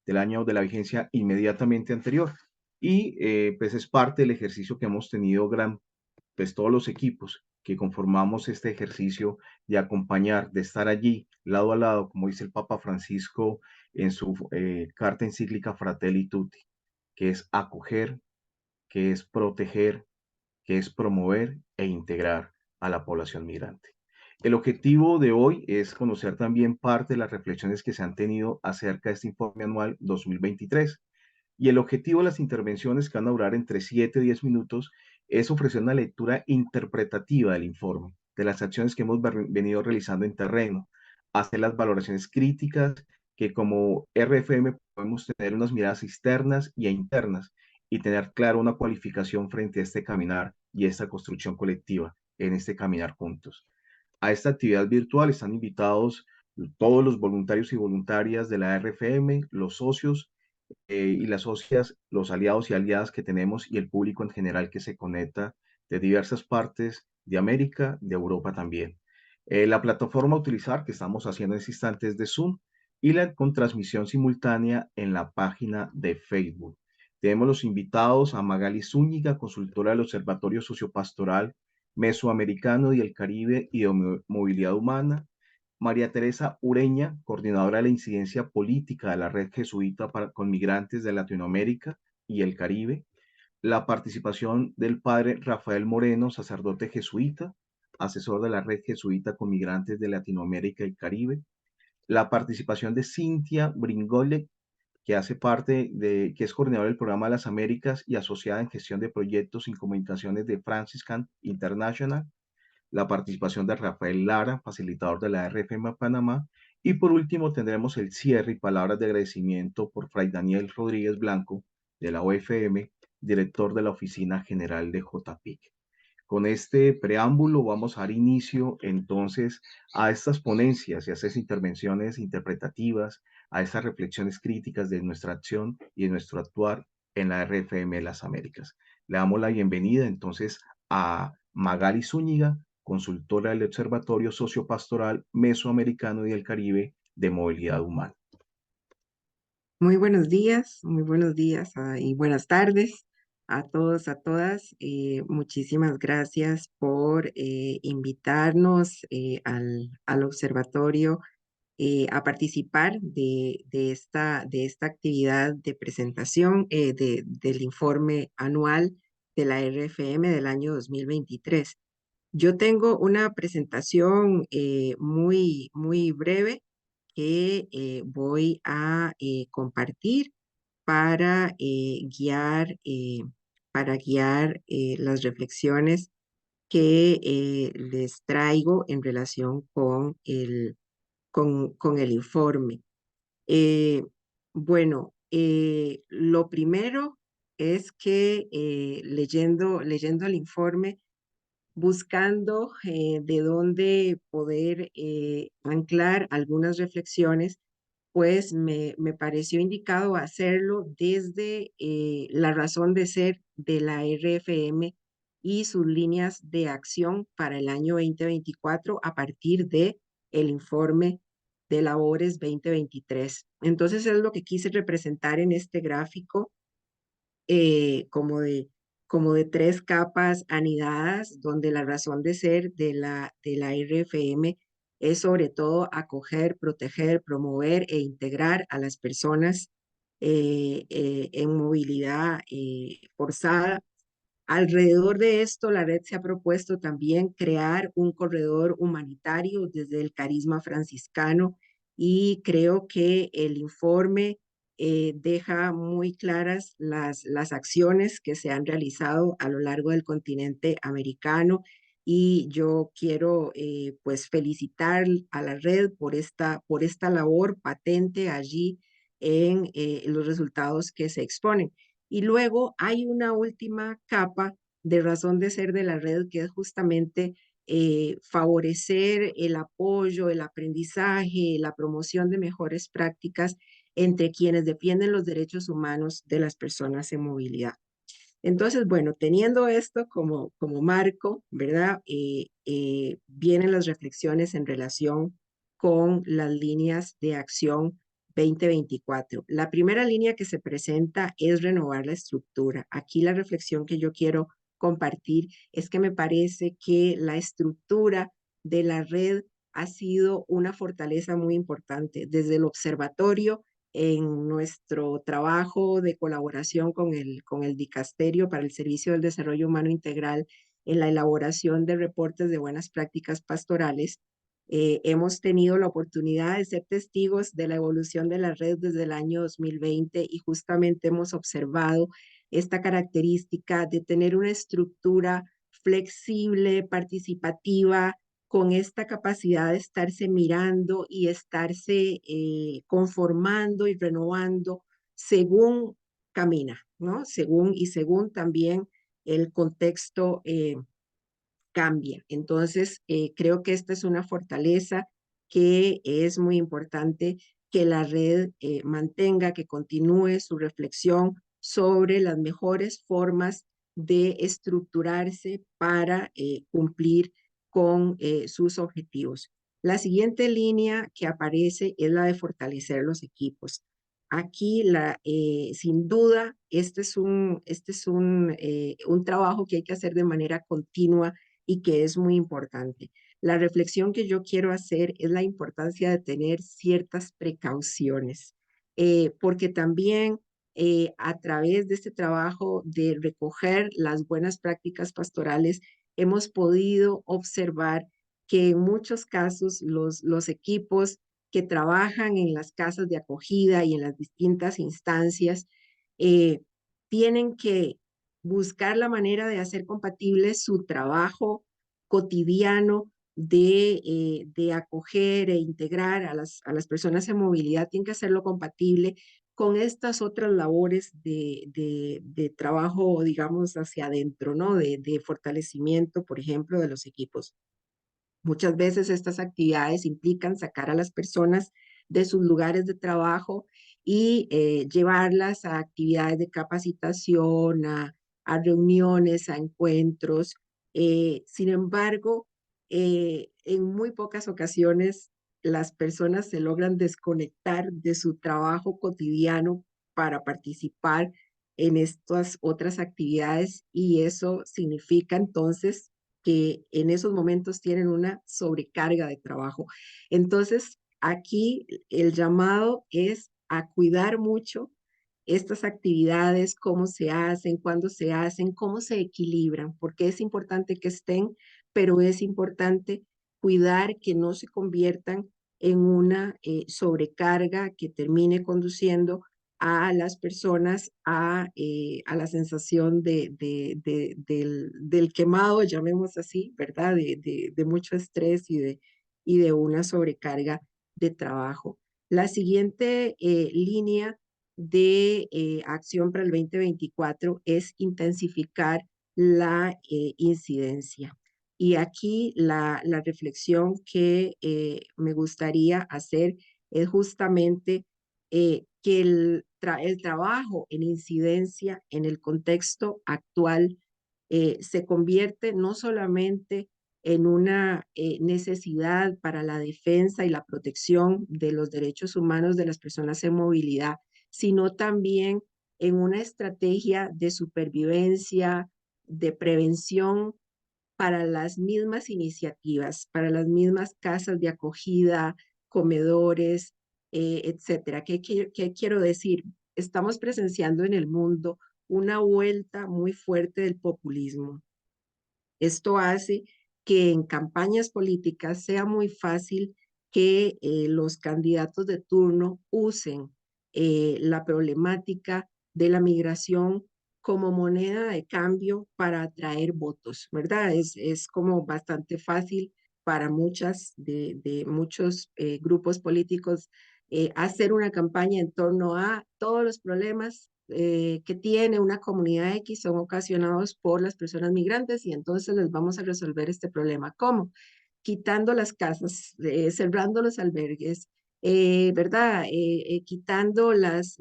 del año de la vigencia inmediatamente anterior. Y pues es parte del ejercicio que hemos tenido pues todos los equipos que conformamos este ejercicio de acompañar, de estar allí lado a lado, como dice el Papa Francisco en su carta encíclica Fratelli Tutti, que es acoger, que es proteger, que es promover e integrar a la población migrante. El objetivo de hoy es conocer también parte de las reflexiones que se han tenido acerca de este informe anual 2023. Y el objetivo de las intervenciones, que van a durar entre 7 y 10 minutos, es ofrecer una lectura interpretativa del informe, de las acciones que hemos venido realizando en terreno, hacer las valoraciones críticas, que como RFM podemos tener unas miradas externas y internas y tener claro una cualificación frente a este caminar y esta construcción colectiva en este caminar juntos. A esta actividad virtual están invitados todos los voluntarios y voluntarias de la RFM, los socios y las socias, los aliados y aliadas que tenemos y el público en general que se conecta de diversas partes de América, de Europa también. La plataforma a utilizar que estamos haciendo en este instante es de Zoom y la con transmisión simultánea en la página de Facebook. Tenemos los invitados a Magali Zúñiga, consultora del Observatorio Sociopastoral Mesoamericano y el Caribe y de Movilidad Humana, María Teresa Ureña, coordinadora de la incidencia política de la Red Jesuita con Migrantes de Latinoamérica y el Caribe, la participación del padre Rafael Moreno, sacerdote jesuita, asesor de la Red Jesuita con Migrantes de Latinoamérica y el Caribe, la participación de Cintia Bringole, que es coordinadora del programa de las Américas y asociada en gestión de proyectos y comunicaciones de Franciscan International, la participación de Rafael Lara, facilitador de la RFM Panamá, y por último tendremos el cierre y palabras de agradecimiento por Fray Daniel Rodríguez Blanco, de la OFM, director de la Oficina General de JPIC. Con este preámbulo vamos a dar inicio entonces a estas ponencias y a estas intervenciones interpretativas, a estas reflexiones críticas de nuestra acción y de nuestro actuar en la RFM de las Américas. Le damos la bienvenida entonces a Magali Zúñiga, consultora del Observatorio Sociopastoral Mesoamericano y del Caribe de Movilidad Humana. Muy buenos días y buenas tardes a todos, a todas. Muchísimas gracias por invitarnos al observatorio a participar de esta actividad de presentación del informe anual de la RFM del año 2023. Yo tengo una presentación muy breve que voy a compartir para guiar las reflexiones que les traigo en relación con el informe. Eh, bueno, lo primero es que leyendo el informe, buscando de dónde poder anclar algunas reflexiones, pues me pareció indicado hacerlo desde la razón de ser de la RFM y sus líneas de acción para el año 2024 a partir de el informe de labores 2023. Entonces es lo que quise representar en este gráfico eh, como de, como de tres capas anidadas, donde la razón de ser de la RFM es sobre todo acoger, proteger, promover e integrar a las personas en movilidad forzada. Alrededor de esto, la red se ha propuesto también crear un corredor humanitario desde el carisma franciscano y creo que el informe deja muy claras las acciones que se han realizado a lo largo del continente americano y yo quiero pues felicitar a la red por esta labor patente allí en los resultados que se exponen. Y luego hay una última capa de razón de ser de la red que es justamente favorecer el apoyo, el aprendizaje, la promoción de mejores prácticas entre quienes defienden los derechos humanos de las personas en movilidad. Entonces, bueno, teniendo esto como marco, ¿verdad? Vienen las reflexiones en relación con las líneas de acción 2024. La primera línea que se presenta es renovar la estructura. Aquí la reflexión que yo quiero compartir es que me parece que la estructura de la red ha sido una fortaleza muy importante. Desde el observatorio, en nuestro trabajo de colaboración con el Dicasterio para el Servicio del Desarrollo Humano Integral, en la elaboración de reportes de buenas prácticas pastorales, hemos tenido la oportunidad de ser testigos de la evolución de la red desde el año 2020 y justamente hemos observado esta característica de tener una estructura flexible, participativa, con esta capacidad de estarse mirando y estarse conformando y renovando según camina, ¿no? Según también el contexto cambia. Entonces, creo que esta es una fortaleza que es muy importante que la red mantenga, que continúe su reflexión sobre las mejores formas de estructurarse para cumplir con sus objetivos. La siguiente línea que aparece es la de fortalecer los equipos. Aquí, sin duda, un trabajo que hay que hacer de manera continua y que es muy importante. La reflexión que yo quiero hacer es la importancia de tener ciertas precauciones, porque también a través de este trabajo de recoger las buenas prácticas pastorales, hemos podido observar que en muchos casos los equipos que trabajan en las casas de acogida y en las distintas instancias eh, tienen que buscar la manera de hacer compatible su trabajo cotidiano de acoger e integrar a las personas en movilidad, tienen que hacerlo compatible con estas otras labores de trabajo, digamos, hacia adentro, ¿no? De fortalecimiento, por ejemplo, de los equipos. Muchas veces estas actividades implican sacar a las personas de sus lugares de trabajo y llevarlas a actividades de capacitación, a reuniones, a encuentros. Sin embargo, en muy pocas ocasiones las personas se logran desconectar de su trabajo cotidiano para participar en estas otras actividades y eso significa entonces que en esos momentos tienen una sobrecarga de trabajo. Entonces, aquí el llamado es a cuidar mucho estas actividades, cómo se hacen, cuándo se hacen, cómo se equilibran, porque es importante que estén, pero es importante cuidar que no se conviertan en una sobrecarga que termine conduciendo a las personas a la sensación del quemado, llamemos así, ¿verdad? De mucho estrés y de una sobrecarga de trabajo. La siguiente línea de acción para el 2024 es intensificar la incidencia. Y aquí la reflexión que me gustaría hacer es justamente que el trabajo en incidencia en el contexto actual se convierte no solamente en una necesidad para la defensa y la protección de los derechos humanos de las personas en movilidad, sino también en una estrategia de supervivencia, de prevención para las mismas iniciativas, para las mismas casas de acogida, comedores, etcétera. ¿Qué quiero decir? Estamos presenciando en el mundo una vuelta muy fuerte del populismo. Esto hace que en campañas políticas sea muy fácil que los candidatos de turno usen la problemática de la migración como moneda de cambio para atraer votos, ¿verdad? Es como bastante fácil para de muchos grupos políticos hacer una campaña en torno a todos los problemas que tiene una comunidad X son ocasionados por las personas migrantes y entonces les vamos a resolver este problema. ¿Cómo? Quitando las casas, cerrando los albergues, ¿verdad? Quitando las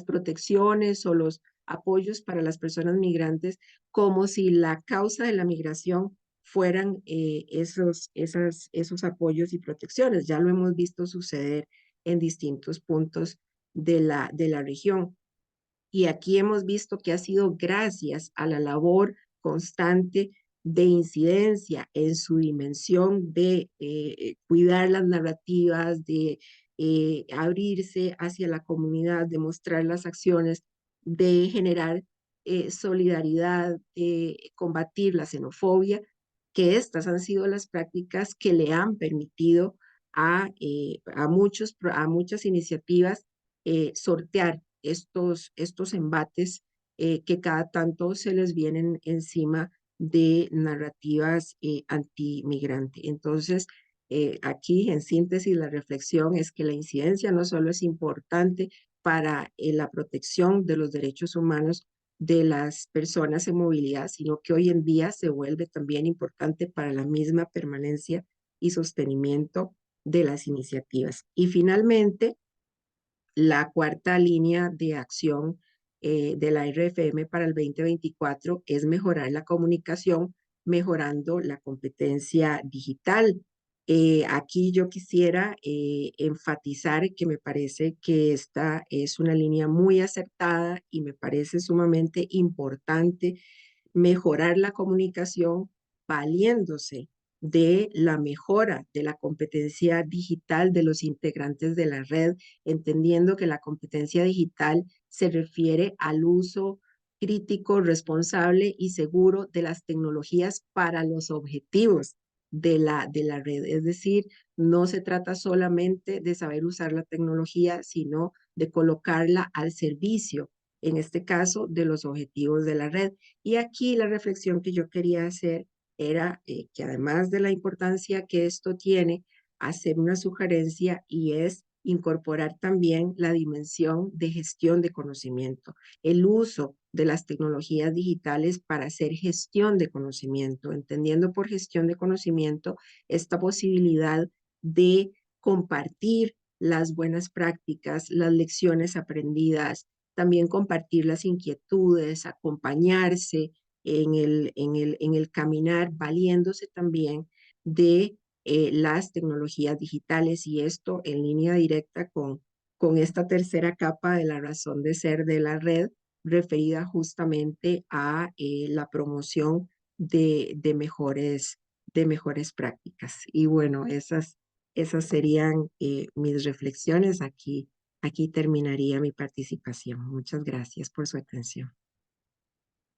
protecciones o los apoyos para las personas migrantes, como si la causa de la migración fueran esos apoyos y protecciones. Ya lo hemos visto suceder en distintos puntos de la región. Y aquí hemos visto que ha sido gracias a la labor constante de incidencia en su dimensión de cuidar las narrativas, de abrirse hacia la comunidad, de mostrar las acciones, de generar solidaridad, combatir la xenofobia, que estas han sido las prácticas que le han permitido a muchas iniciativas sortear estos embates que cada tanto se les vienen encima de narrativas antimigrantes. Entonces, aquí en síntesis la reflexión es que la incidencia no solo es importante para la protección de los derechos humanos de las personas en movilidad, sino que hoy en día se vuelve también importante para la misma permanencia y sostenimiento de las iniciativas. Y finalmente, la cuarta línea de acción de la RFM para el 2024 es mejorar la comunicación, mejorando la competencia digital. Aquí yo quisiera enfatizar que me parece que esta es una línea muy acertada y me parece sumamente importante mejorar la comunicación valiéndose de la mejora de la competencia digital de los integrantes de la red, entendiendo que la competencia digital se refiere al uso crítico, responsable y seguro de las tecnologías para los objetivos de la red. Es decir, no se trata solamente de saber usar la tecnología, sino de colocarla al servicio, en este caso, de los objetivos de la red. Y aquí la reflexión que yo quería hacer era que además de la importancia que esto tiene, hacer una sugerencia y es incorporar también la dimensión de gestión de conocimiento, el uso de las tecnologías digitales para hacer gestión de conocimiento, entendiendo por gestión de conocimiento esta posibilidad de compartir las buenas prácticas, las lecciones aprendidas, también compartir las inquietudes, acompañarse en el caminar, valiéndose también de las tecnologías digitales y esto en línea directa con esta tercera capa de la razón de ser de la red, referida justamente a la promoción de mejores prácticas. Y bueno, esas serían mis reflexiones aquí. Aquí terminaría mi participación. Muchas gracias por su atención.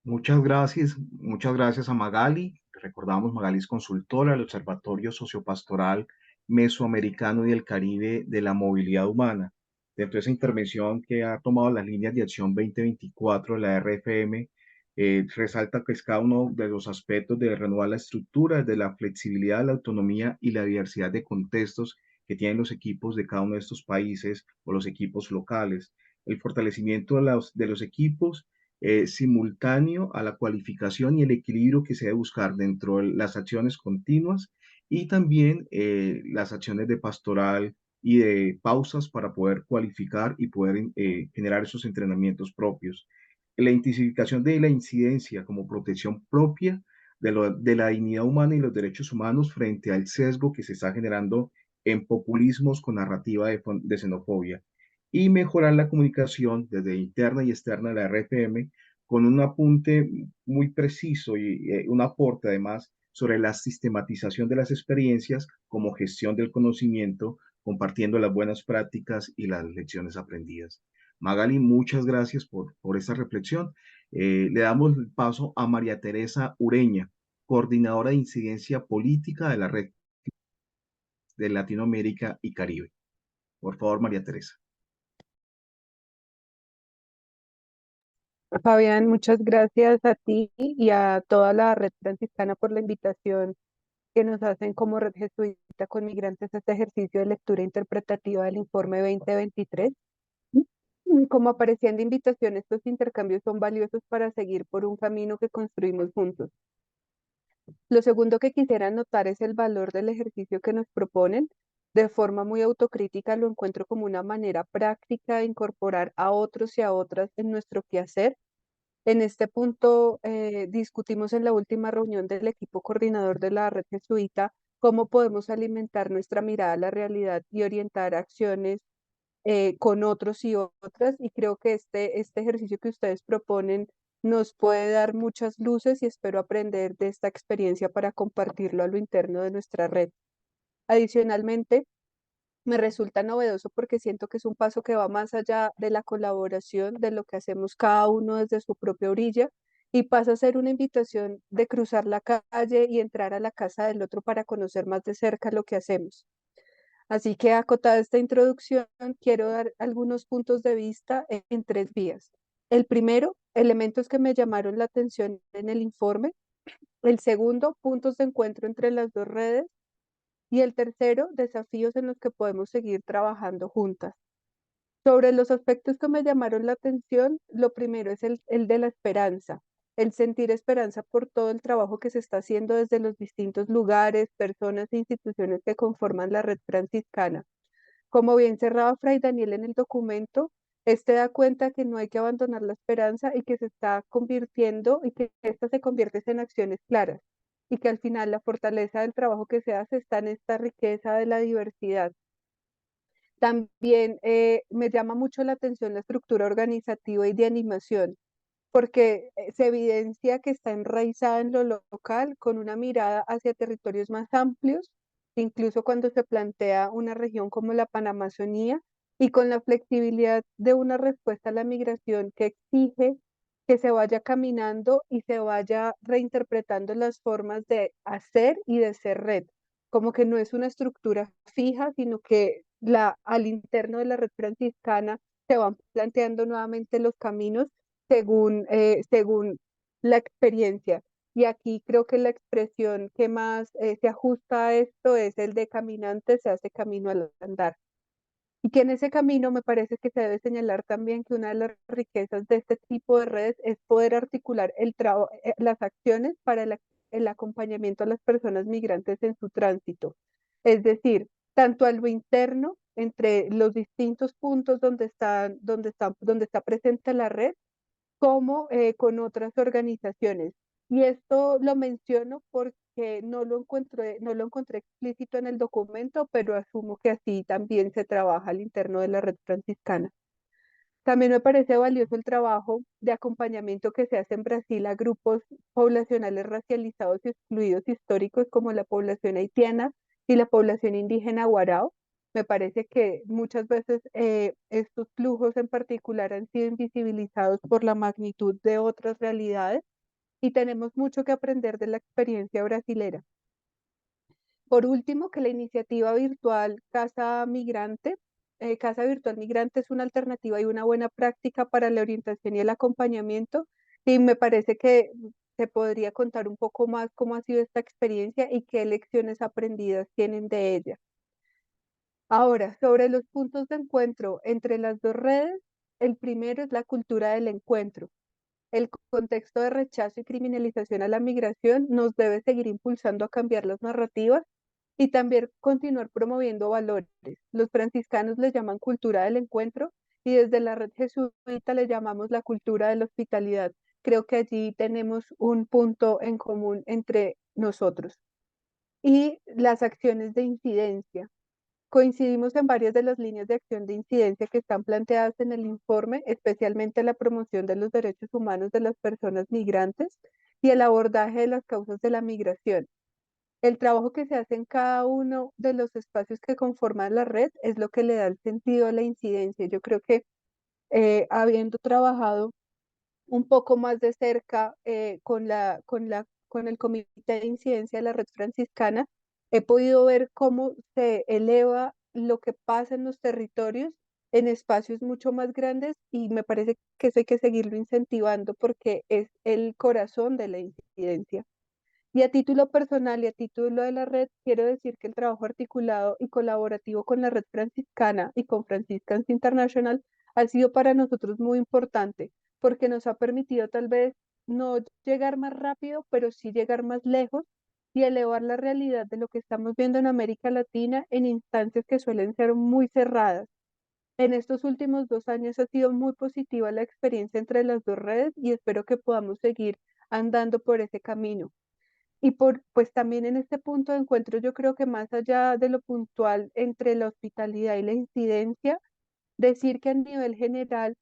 Muchas gracias a Magali. Recordamos, Magali es consultora del Observatorio Sociopastoral Mesoamericano y del Caribe de la Movilidad Humana. Dentro de esa intervención que ha tomado las líneas de acción 2024 de la RFM, resalta que es cada uno de los aspectos de renovar la estructura, de la flexibilidad, la autonomía y la diversidad de contextos que tienen los equipos de cada uno de estos países o los equipos locales. El fortalecimiento de los equipos simultáneo a la cualificación y el equilibrio que se debe buscar dentro de las acciones continuas y también las acciones de pastoral y de pausas para poder cualificar y poder generar esos entrenamientos propios. La intensificación de la incidencia como protección propia de la dignidad humana y los derechos humanos frente al sesgo que se está generando en populismos con narrativa de xenofobia y mejorar la comunicación desde interna y externa de la RFM con un apunte muy preciso y un aporte además sobre la sistematización de las experiencias como gestión del conocimiento, compartiendo las buenas prácticas y las lecciones aprendidas. Magali, muchas gracias por esta reflexión. Le damos el paso a María Teresa Ureña, coordinadora de incidencia política de la red de Latinoamérica y Caribe. Por favor, María Teresa. Fabián, muchas gracias a ti y a toda la red franciscana por la invitación que nos hacen como red jesuita con migrantes a este ejercicio de lectura interpretativa del informe 2023. Como aparecían de invitación, estos intercambios son valiosos para seguir por un camino que construimos juntos. Lo segundo que quisiera anotar es el valor del ejercicio que nos proponen. De forma muy autocrítica lo encuentro como una manera práctica de incorporar a otros y a otras en nuestro quehacer. En este punto discutimos en la última reunión del equipo coordinador de la red jesuita cómo podemos alimentar nuestra mirada a la realidad y orientar acciones con otros y otras, y creo que este ejercicio que ustedes proponen nos puede dar muchas luces y espero aprender de esta experiencia para compartirlo a lo interno de nuestra red. Adicionalmente, me resulta novedoso porque siento que es un paso que va más allá de la colaboración, de lo que hacemos cada uno desde su propia orilla, y pasa a ser una invitación de cruzar la calle y entrar a la casa del otro para conocer más de cerca lo que hacemos. Así que acotada esta introducción, quiero dar algunos puntos de vista en tres vías. El primero, elementos que me llamaron la atención en el informe. El segundo, puntos de encuentro entre las dos redes. Y el tercero, desafíos en los que podemos seguir trabajando juntas. Sobre los aspectos que me llamaron la atención, lo primero es el de la esperanza, el sentir esperanza por todo el trabajo que se está haciendo desde los distintos lugares, personas e instituciones que conforman la red franciscana. Como bien cerraba Fray Daniel en el documento, este da cuenta que no hay que abandonar la esperanza y que se está convirtiendo y que esta se convierte en acciones claras y que al final la fortaleza del trabajo que se hace está en esta riqueza de la diversidad. También me llama mucho la atención la estructura organizativa y de animación, porque se evidencia que está enraizada en lo local con una mirada hacia territorios más amplios, incluso cuando se plantea una región como la Panamazonía, y con la flexibilidad de una respuesta a la migración que exige que se vaya caminando y se vaya reinterpretando las formas de hacer y de ser red, como que no es una estructura fija, sino que al interno de la red franciscana se van planteando nuevamente los caminos según la experiencia. Y aquí creo que la expresión que más se ajusta a esto es el de caminante se hace camino al andar. Y que en ese camino me parece que se debe señalar también que una de las riquezas de este tipo de redes es poder articular las acciones para el acompañamiento a las personas migrantes en su tránsito. Es decir, tanto a lo interno, entre los distintos puntos donde está presente la red, como con otras organizaciones. Y esto lo menciono porque no lo encontré explícito en el documento, pero asumo que así también se trabaja al interno de la red franciscana. También me parece valioso el trabajo de acompañamiento que se hace en Brasil a grupos poblacionales racializados y excluidos históricos como la población haitiana y la población indígena guarao. Me parece que muchas veces estos flujos en particular han sido invisibilizados por la magnitud de otras realidades y tenemos mucho que aprender de la experiencia brasilera. Por último, que la iniciativa virtual Casa Virtual Migrante es una alternativa y una buena práctica para la orientación y el acompañamiento. Y me parece que se podría contar un poco más cómo ha sido esta experiencia y qué lecciones aprendidas tienen de ella. Ahora, sobre los puntos de encuentro entre las dos redes, el primero es la cultura del encuentro. El contexto de rechazo y criminalización a la migración nos debe seguir impulsando a cambiar las narrativas y también continuar promoviendo valores. Los franciscanos le llaman cultura del encuentro y desde la red jesuita le llamamos la cultura de la hospitalidad. Creo que allí tenemos un punto en común entre nosotros. Y las acciones de incidencia. Coincidimos en varias de las líneas de acción de incidencia que están planteadas en el informe, especialmente la promoción de los derechos humanos de las personas migrantes y el abordaje de las causas de la migración. El trabajo que se hace en cada uno de los espacios que conforman la red es lo que le da el sentido a la incidencia. Yo creo que habiendo trabajado un poco más de cerca con el Comité de Incidencia de la Red Franciscana, he podido ver cómo se eleva lo que pasa en los territorios en espacios mucho más grandes y me parece que eso hay que seguirlo incentivando porque es el corazón de la incidencia. Y a título personal y a título de la red, quiero decir que el trabajo articulado y colaborativo con la red franciscana y con Franciscans International ha sido para nosotros muy importante porque nos ha permitido tal vez no llegar más rápido, pero sí llegar más lejos y elevar la realidad de lo que estamos viendo en América Latina en instancias que suelen ser muy cerradas. En estos últimos 2 años ha sido muy positiva la experiencia entre las dos redes y espero que podamos seguir andando por ese camino. Y pues también en este punto de encuentro yo creo que más allá de lo puntual entre la hospitalidad y la incidencia, Decir que a nivel general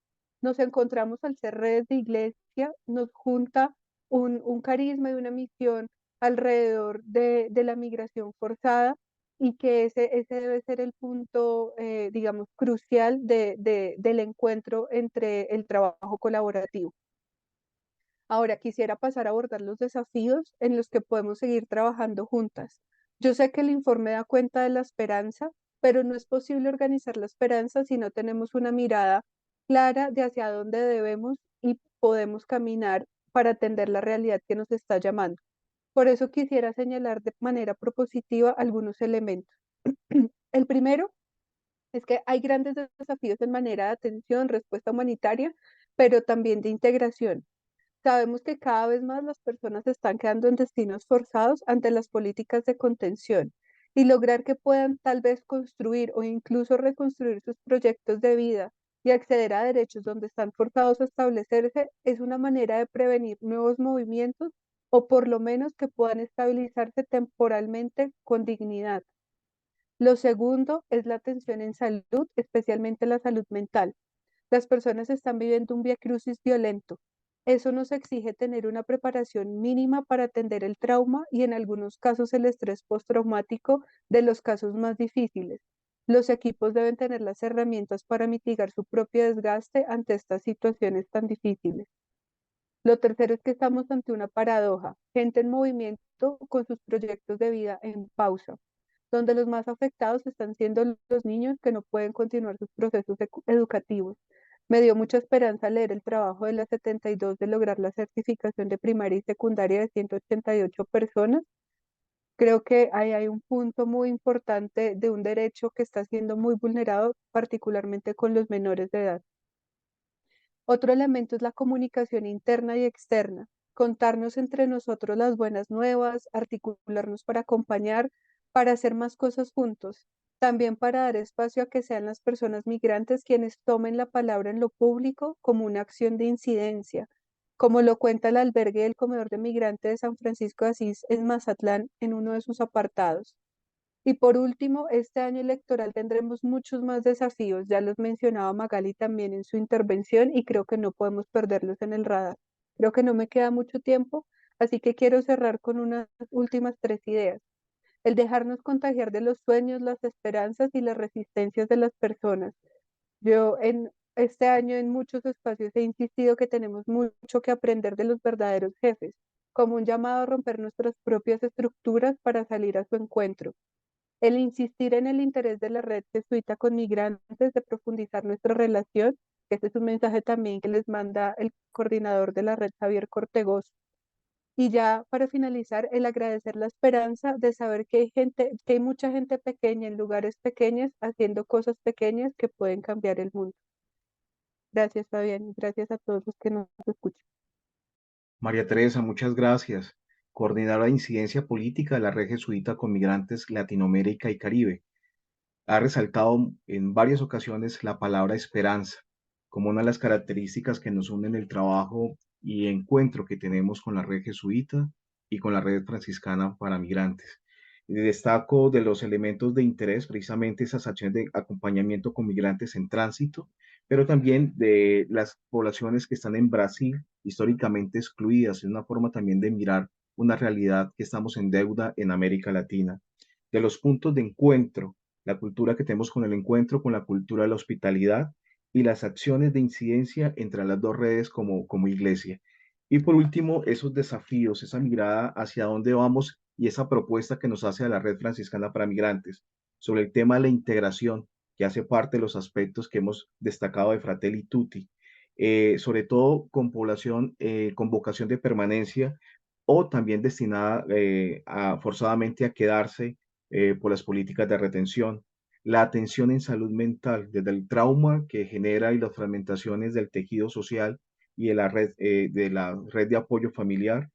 nos encontramos al ser redes de iglesia, nos junta un carisma y una misión alrededor de la migración forzada y que ese debe ser el punto, digamos, crucial del encuentro entre el trabajo colaborativo. Ahora quisiera pasar a abordar los desafíos en los que podemos seguir trabajando juntas. Yo sé que el informe da cuenta de la esperanza, pero no es posible organizar la esperanza si no tenemos una mirada clara de hacia dónde debemos y podemos caminar para atender la realidad que nos está llamando. Por eso quisiera señalar de manera propositiva algunos elementos. El primero es que hay grandes desafíos en manera de atención, respuesta humanitaria, pero también de integración. Sabemos que cada vez más las personas se están quedando en destinos forzados ante las políticas de contención y lograr que puedan tal vez construir o incluso reconstruir sus proyectos de vida y acceder a derechos donde están forzados a establecerse es una manera de prevenir nuevos movimientos o por lo menos que puedan estabilizarse temporalmente con dignidad. Lo segundo es la atención en salud, especialmente la salud mental. Las personas están viviendo un viacrucis violento. Eso nos exige tener una preparación mínima para atender el trauma y en algunos casos el estrés postraumático de los casos más difíciles. Los equipos deben tener las herramientas para mitigar su propio desgaste ante estas situaciones tan difíciles. Lo tercero es que estamos ante una paradoja, gente en movimiento con sus proyectos de vida en pausa, donde los más afectados están siendo los niños que no pueden continuar sus procesos educativos. Me dio mucha esperanza leer el trabajo de las 72 de lograr la certificación de primaria y secundaria de 188 personas. Creo que ahí hay un punto muy importante de un derecho que está siendo muy vulnerado, particularmente con los menores de edad. Otro elemento es la comunicación interna y externa, contarnos entre nosotros las buenas nuevas, articularnos para acompañar, para hacer más cosas juntos, también para dar espacio a que sean las personas migrantes quienes tomen la palabra en lo público como una acción de incidencia, como lo cuenta el albergue del comedor de migrantes de San Francisco de Asís en Mazatlán en uno de sus apartados. Y por último, este año electoral tendremos muchos más desafíos, ya los mencionaba Magali también en su intervención y creo que no podemos perderlos en el radar. Creo que no me queda mucho tiempo, así que quiero cerrar con unas últimas tres ideas. El dejarnos contagiar de los sueños, las esperanzas y las resistencias de las personas. Yo en este año en muchos espacios he insistido que tenemos mucho que aprender de los verdaderos jefes, como un llamado a romper nuestras propias estructuras para salir a su encuentro. El insistir en el interés de la red jesuita con migrantes de profundizar nuestra relación, que este es un mensaje también que les manda el coordinador de la red, Javier Cortegos. Y ya para finalizar, el agradecer la esperanza de saber que hay gente, que hay mucha gente pequeña en lugares pequeños haciendo cosas pequeñas que pueden cambiar el mundo. Gracias, Fabián, y gracias a todos los que nos escuchan. María Teresa, muchas gracias. Coordinadora de incidencia política de la Red Jesuita con Migrantes Latinoamérica y Caribe. Ha resaltado en varias ocasiones la palabra esperanza como una de las características que nos unen el trabajo y encuentro que tenemos con la Red Jesuita y con la Red Franciscana para Migrantes. Y destaco de los elementos de interés precisamente esas acciones de acompañamiento con migrantes en tránsito, pero también de las poblaciones que están en Brasil, históricamente excluidas. Es una forma también de mirar una realidad que estamos en deuda en América Latina. De los puntos de encuentro, la cultura que tenemos con el encuentro, con la cultura de la hospitalidad y las acciones de incidencia entre las dos redes como iglesia. Y por último, esos desafíos, esa mirada hacia dónde vamos y esa propuesta que nos hace a la Red Franciscana para Migrantes sobre el tema de la integración, que hace parte de los aspectos que hemos destacado de Fratelli Tutti, sobre todo con población con vocación de permanencia o también destinada forzadamente a quedarse por las políticas de retención. La atención en salud mental, desde el trauma que genera y las fragmentaciones del tejido social y de la red de apoyo familiar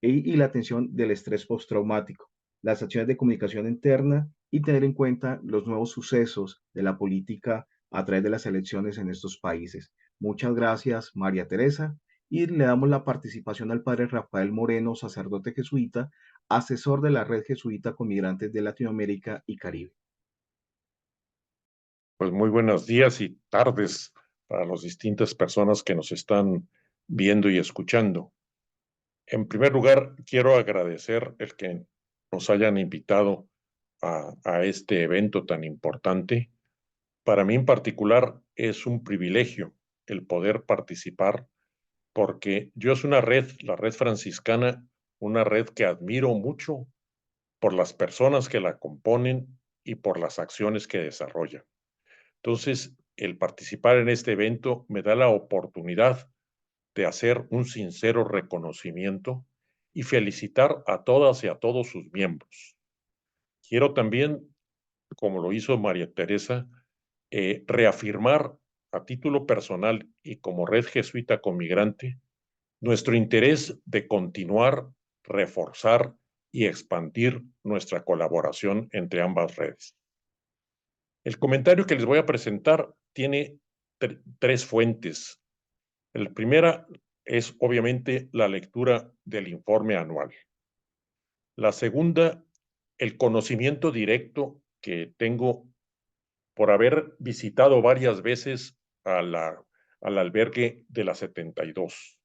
y la atención del estrés postraumático, las acciones de comunicación interna y tener en cuenta los nuevos sucesos de la política a través de las elecciones en estos países. Muchas gracias, María Teresa, y le damos la participación al padre Rafael Moreno, sacerdote jesuita, asesor de la red jesuita con migrantes de Latinoamérica y Caribe. Pues muy buenos días y tardes para las distintas personas que nos están viendo y escuchando. En primer lugar, quiero agradecer el que nos hayan invitado a este evento tan importante. Para mí en particular es un privilegio el poder participar porque yo es una red, la red franciscana, una red que admiro mucho por las personas que la componen y por las acciones que desarrollan. Entonces, el participar en este evento me da la oportunidad de hacer un sincero reconocimiento y felicitar a todas y a todos sus miembros. Quiero también, como lo hizo María Teresa, reafirmar a título personal y como Red Jesuita Conmigrante nuestro interés de continuar, reforzar y expandir nuestra colaboración entre ambas redes. El comentario que les voy a presentar tiene tres fuentes. La primera es obviamente la lectura del informe anual. La segunda, el conocimiento directo que tengo por haber visitado varias veces al albergue de la 72.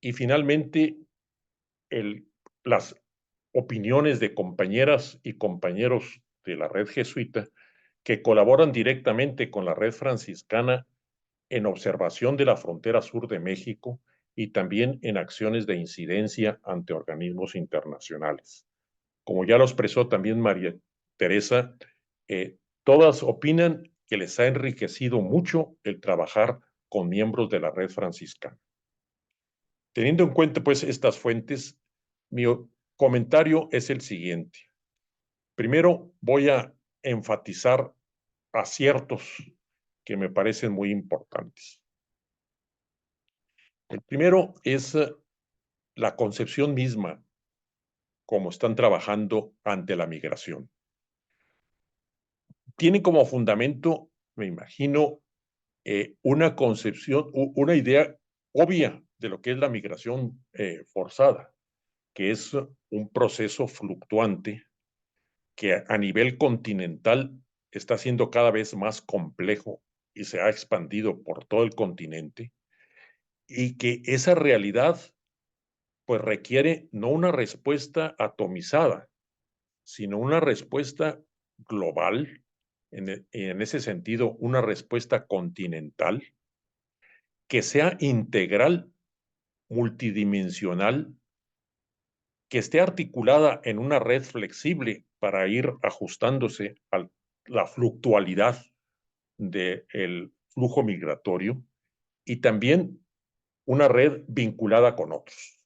Y finalmente, las opiniones de compañeras y compañeros de la red jesuita que colaboran directamente con la red franciscana en observación de la frontera sur de México y también en acciones de incidencia ante organismos internacionales. Como ya lo expresó también María Teresa, todas opinan que les ha enriquecido mucho el trabajar con miembros de la red franciscana. Teniendo en cuenta pues estas fuentes, mi comentario es el siguiente. Primero voy a enfatizar aciertos que me parecen muy importantes. El primero es la concepción misma, como están trabajando ante la migración. Tiene como fundamento, me imagino, una concepción, una idea obvia de lo que es la migración forzada, que es un proceso fluctuante que a nivel continental está siendo cada vez más complejo y se ha expandido por todo el continente, y que esa realidad pues requiere no una respuesta atomizada, sino una respuesta global, en ese sentido, una respuesta continental, que sea integral, multidimensional, que esté articulada en una red flexible para ir ajustándose a la fluctualidad del flujo migratorio y también una red vinculada con otros.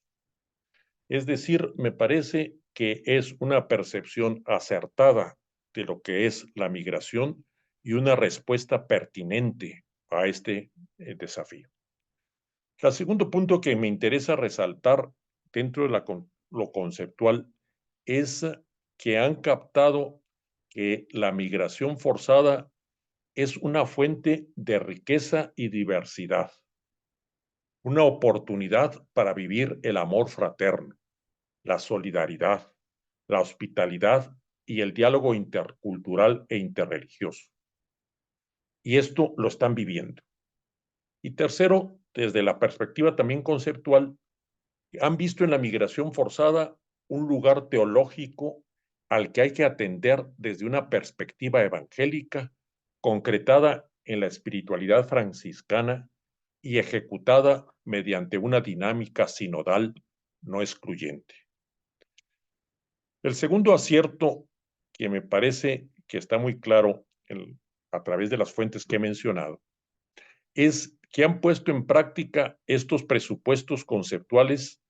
Es decir, me parece que es una percepción acertada de lo que es la migración y una respuesta pertinente a este desafío. El segundo punto que me interesa resaltar dentro de lo conceptual es que han captado que la migración forzada es una fuente de riqueza y diversidad, una oportunidad para vivir el amor fraterno, la solidaridad, la hospitalidad y el diálogo intercultural e interreligioso. Y esto lo están viviendo. Y tercero, desde la perspectiva también conceptual, han visto en la migración forzada un lugar teológico al que hay que atender desde una perspectiva evangélica, concretada en la espiritualidad franciscana y ejecutada mediante una dinámica sinodal no excluyente. El segundo acierto que me parece que está muy claro a través de las fuentes que he mencionado es que han puesto en práctica estos presupuestos conceptuales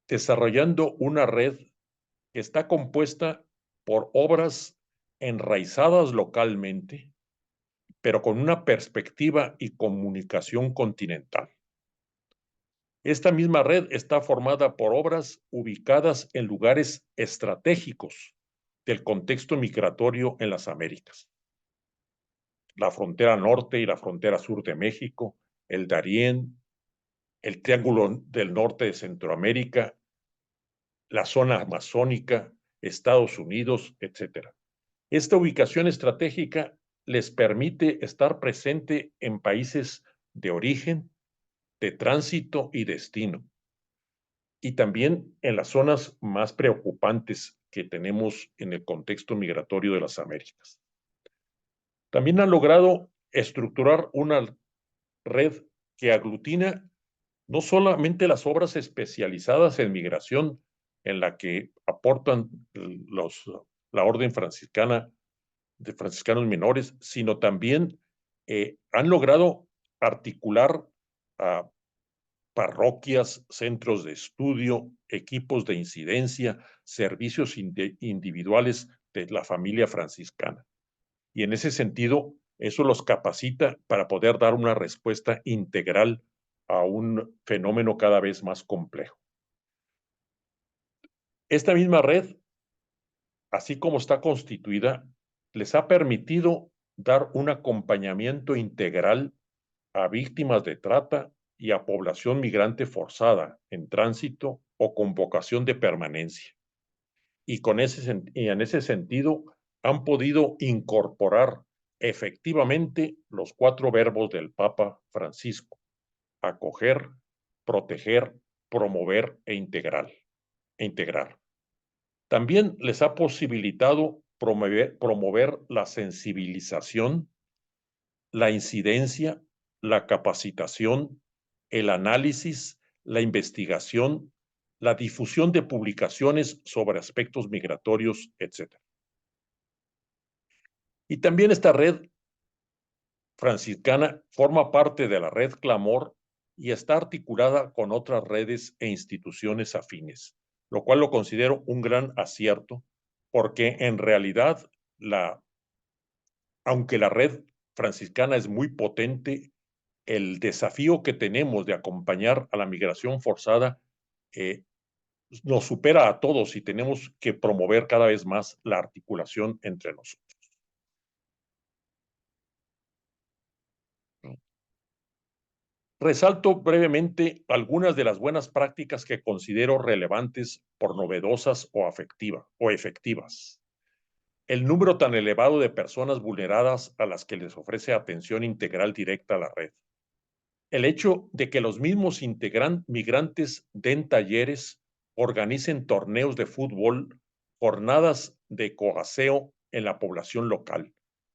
desarrollando una red que está compuesta por obras enraizadas localmente, pero con una perspectiva y comunicación continental. Esta misma red está formada por obras ubicadas en lugares estratégicos del contexto migratorio en las Américas. La frontera norte y la frontera sur de México, el Darién, el Triángulo del Norte de Centroamérica, la zona amazónica, Estados Unidos, etc. Esta ubicación estratégica les permite estar presente en países de origen, de tránsito y destino, y también en las zonas más preocupantes que tenemos en el contexto migratorio de las Américas. También han logrado estructurar una red que aglutina no solamente las obras especializadas en migración, en la que aportan la Orden Franciscana de Franciscanos Menores, sino también han logrado articular a parroquias, centros de estudio, equipos de incidencia, servicios individuales de la familia franciscana. Y en ese sentido, eso los capacita para poder dar una respuesta integral a un fenómeno cada vez más complejo. Esta misma red, así como está constituida, les ha permitido dar un acompañamiento integral a víctimas de trata y a población migrante forzada en tránsito o con vocación de permanencia. Y en ese sentido han podido incorporar efectivamente los 4 verbos del Papa Francisco: acoger, proteger, promover e integrar. También les ha posibilitado promover la sensibilización, la incidencia, la capacitación, el análisis, la investigación, la difusión de publicaciones sobre aspectos migratorios, etc. Y también esta red franciscana forma parte de la red Clamor y está articulada con otras redes e instituciones afines, lo cual lo considero un gran acierto, porque en realidad, aunque la red franciscana es muy potente, el desafío que tenemos de acompañar a la migración forzada nos supera a todos y tenemos que promover cada vez más la articulación entre nosotros. Resalto brevemente algunas de las buenas prácticas que considero relevantes por novedosas o efectivas. El número tan elevado de personas vulneradas a las que les ofrece atención integral directa a la red. El hecho de que los mismos migrantes den talleres, organicen torneos de fútbol, jornadas de coaseo en la población local.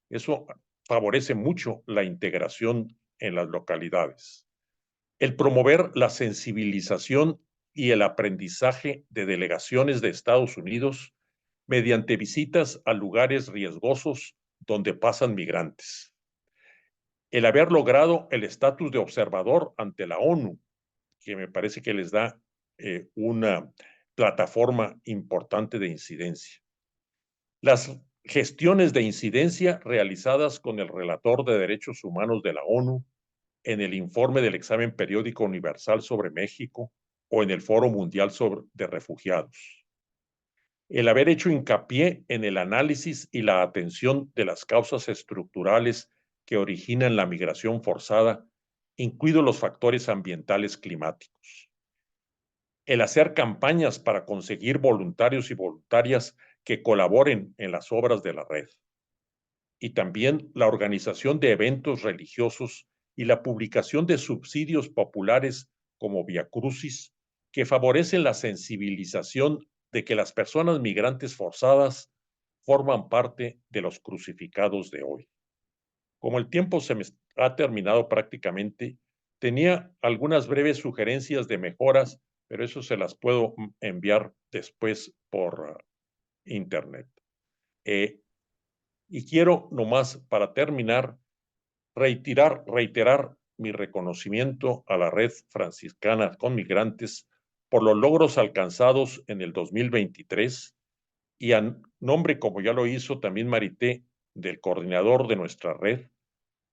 Eso favorece mucho la integración en las localidades. El promover la sensibilización y el aprendizaje de delegaciones de Estados Unidos mediante visitas a lugares riesgosos donde pasan migrantes. El haber logrado el estatus de observador ante la ONU, que me parece que les da una plataforma importante de incidencia. Las gestiones de incidencia realizadas con el relator de derechos humanos de la ONU en el informe del examen periódico universal sobre México o en el Foro Mundial de Refugiados. El haber hecho hincapié en el análisis y la atención de las causas estructurales que originan la migración forzada, incluidos los factores ambientales climáticos. El hacer campañas para conseguir voluntarios y voluntarias que colaboren en las obras de la red. Y también la organización de eventos religiosos y la publicación de subsidios populares como Via Crucis, que favorecen la sensibilización de que las personas migrantes forzadas forman parte de los crucificados de hoy. Como el tiempo se me ha terminado prácticamente, tenía algunas breves sugerencias de mejoras, pero eso se las puedo enviar después por internet. Y quiero nomás, para terminar, reiterar mi reconocimiento a la red franciscana con migrantes por los logros alcanzados en el 2023 y a nombre, como ya lo hizo también Marité, del coordinador de nuestra red,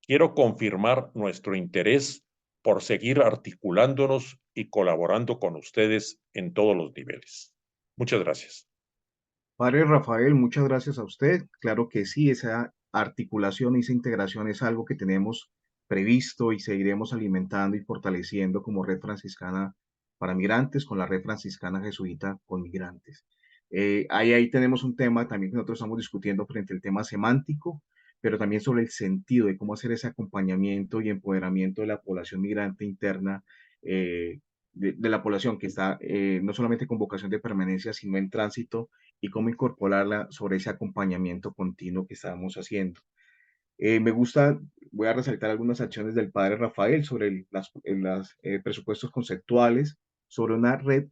quiero confirmar nuestro interés por seguir articulándonos y colaborando con ustedes en todos los niveles. Muchas gracias. Padre Rafael, muchas gracias a usted. Claro que sí, esa articulación y esa integración es algo que tenemos previsto y seguiremos alimentando y fortaleciendo como Red Franciscana para Migrantes, con la Red Franciscana Jesuita con Migrantes. Ahí tenemos un tema también que nosotros estamos discutiendo frente al tema semántico, pero también sobre el sentido de cómo hacer ese acompañamiento y empoderamiento de la población migrante interna, de la población que está no solamente con vocación de permanencia, sino en tránsito, y cómo incorporarla sobre ese acompañamiento continuo que estábamos haciendo. Me gusta, voy a resaltar algunas acciones del padre Rafael sobre las presupuestos conceptuales, sobre una red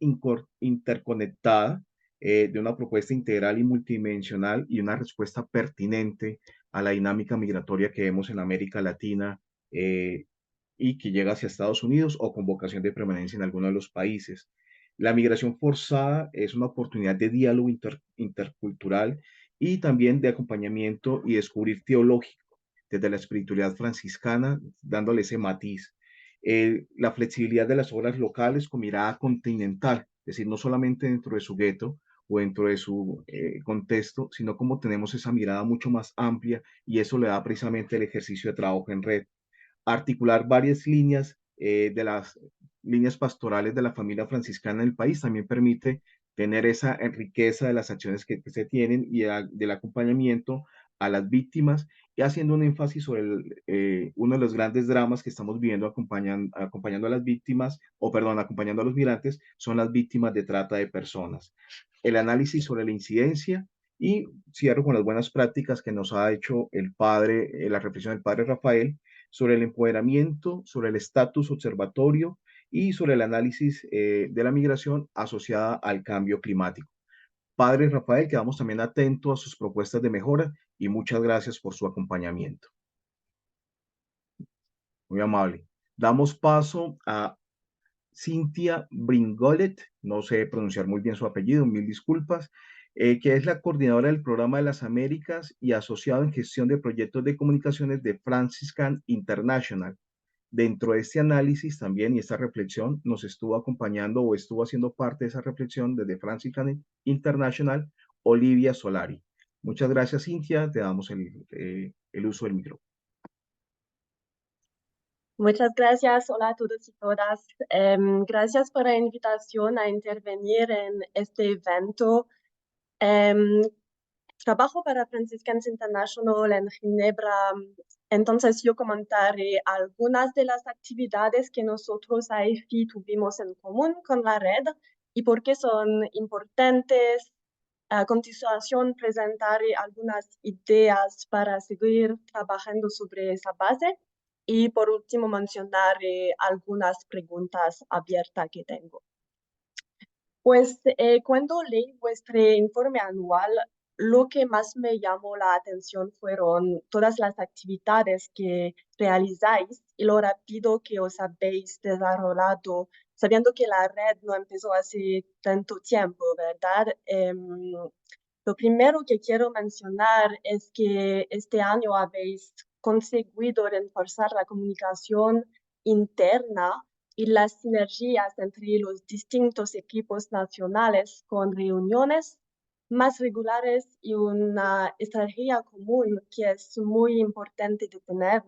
interconectada, de una propuesta integral y multidimensional y una respuesta pertinente a la dinámica migratoria que vemos en América Latina, y que llega hacia Estados Unidos o con vocación de permanencia en alguno de los países. La migración forzada es una oportunidad de diálogo intercultural y también de acompañamiento y descubrir teológico desde la espiritualidad franciscana, dándole ese matiz. La flexibilidad de las obras locales con mirada continental, es decir, no solamente dentro de su gueto o dentro de su contexto, sino como tenemos esa mirada mucho más amplia, y eso le da precisamente el ejercicio de trabajo en red. Articular varias líneas de las líneas pastorales de la familia franciscana en el país también permite tener esa riqueza de las acciones que se tienen y del acompañamiento a las víctimas, y haciendo un énfasis sobre uno de los grandes dramas que estamos viendo acompañando a las víctimas, o perdón, acompañando a los migrantes, son las víctimas de trata de personas. El análisis sobre la incidencia, y cierro con las buenas prácticas que nos ha hecho el padre, la reflexión del padre Rafael, sobre el empoderamiento, sobre el estatus observatorio y sobre el análisis de la migración asociada al cambio climático. Padre Rafael, quedamos también atentos a sus propuestas de mejora y muchas gracias por su acompañamiento. Muy amable. Damos paso a Cynthia Bringolet, no sé pronunciar muy bien su apellido, mil disculpas, que es la coordinadora del Programa de las Américas y asociado en gestión de proyectos de comunicaciones de Franciscan International. Dentro de este análisis también y esta reflexión nos estuvo acompañando o estuvo haciendo parte de esa reflexión desde Franciscan International, Olivia Solari. Muchas gracias, Cintia. Te damos el uso del micrófono. Muchas gracias. Hola a todos y todas. Gracias por la invitación a intervenir en este evento. Trabajo para Franciscans International en Ginebra. Entonces yo comentaré algunas de las actividades que nosotros AFI tuvimos en común con la red y por qué son importantes. A continuación presentaré algunas ideas para seguir trabajando sobre esa base y por último mencionaré algunas preguntas abiertas que tengo. Pues cuando leí vuestro informe anual, lo que más me llamó la atención fueron todas las actividades que realizáis y lo rápido que os habéis desarrollado, sabiendo que la red no empezó hace tanto tiempo, ¿verdad? Lo primero que quiero mencionar es que este año habéis conseguido reforzar la comunicación interna y las sinergias entre los distintos equipos nacionales con reuniones más regulares y una estrategia común que es muy importante de tener.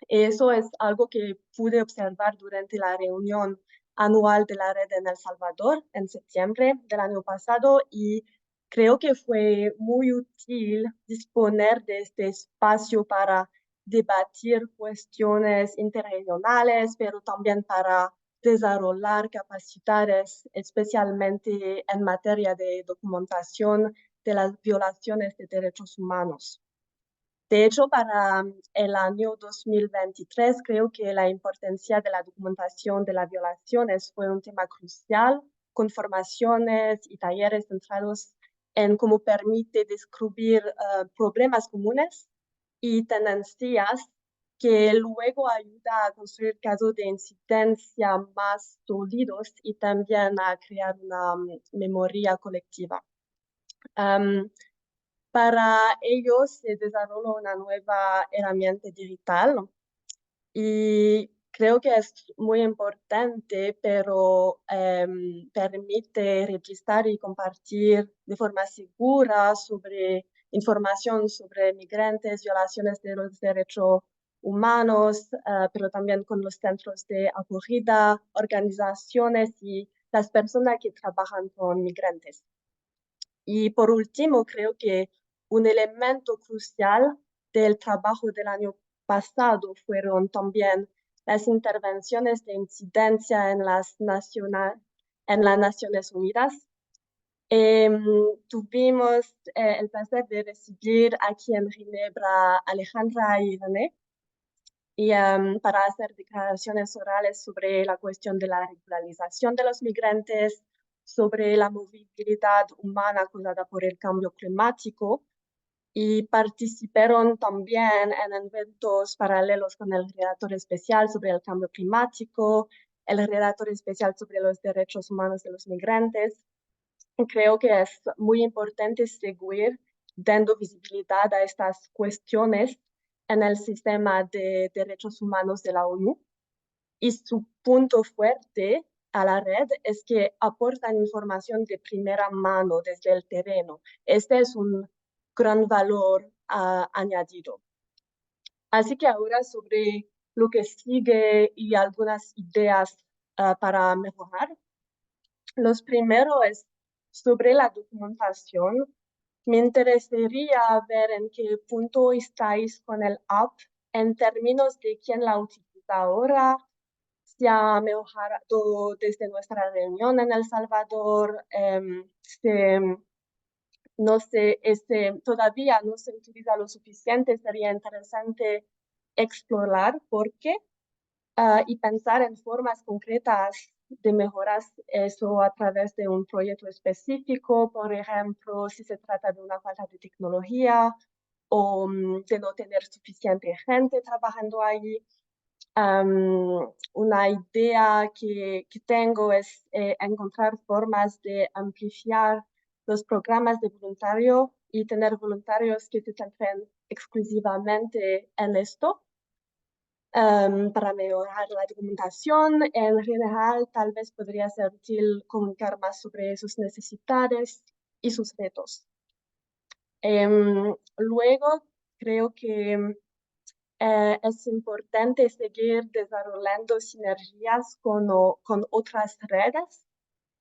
Eso es algo que pude observar durante la reunión anual de la red en El Salvador en septiembre del año pasado, y creo que fue muy útil disponer de este espacio para debatir cuestiones interregionales, pero también para desarrollar capacidades, especialmente en materia de documentación de las violaciones de derechos humanos. De hecho, para el año 2023, creo que la importancia de la documentación de las violaciones fue un tema crucial, con formaciones y talleres centrados en cómo permite descubrir problemas comunes y tendencias que luego ayuda a construir casos de incidencia más sólidos y también a crear una memoria colectiva. Para ello se desarrolló una nueva herramienta digital y creo que es muy importante, pero permite registrar y compartir de forma segura sobre información sobre migrantes, violaciones de los derechos humanos, pero también con los centros de acogida, organizaciones y las personas que trabajan con migrantes. Y por último, creo que un elemento crucial del trabajo del año pasado fueron también las intervenciones de incidencia en las Naciones Unidas. Tuvimos el placer de recibir aquí en Ginebra a Alejandra y René para hacer declaraciones orales sobre la cuestión de la regularización de los migrantes, sobre la movilidad humana causada por el cambio climático, y participaron también en eventos paralelos con el relator especial sobre el cambio climático, el relator especial sobre los derechos humanos de los migrantes. Creo que es muy importante seguir dando visibilidad a estas cuestiones en el sistema de derechos humanos de la ONU. Y su punto fuerte a la red es que aportan información de primera mano desde el terreno. Este es un gran valor añadido. Así que ahora sobre lo que sigue y algunas ideas para mejorar. Los primeros es sobre la documentación. Me interesaría ver en qué punto estáis con el app en términos de quién la utiliza ahora, se ha mejorado desde nuestra reunión en El Salvador, no sé, todavía no se utiliza lo suficiente, sería interesante explorar por qué y pensar en formas concretas de mejoras eso a través de un proyecto específico, por ejemplo, si se trata de una falta de tecnología o de no tener suficiente gente trabajando allí. Una idea que tengo es encontrar formas de ampliar los programas de voluntariado y tener voluntarios que se centren exclusivamente en esto. Para mejorar la documentación, en general, tal vez podría ser útil comunicar más sobre sus necesidades y sus retos. Luego, creo que es importante seguir desarrollando sinergias con otras redes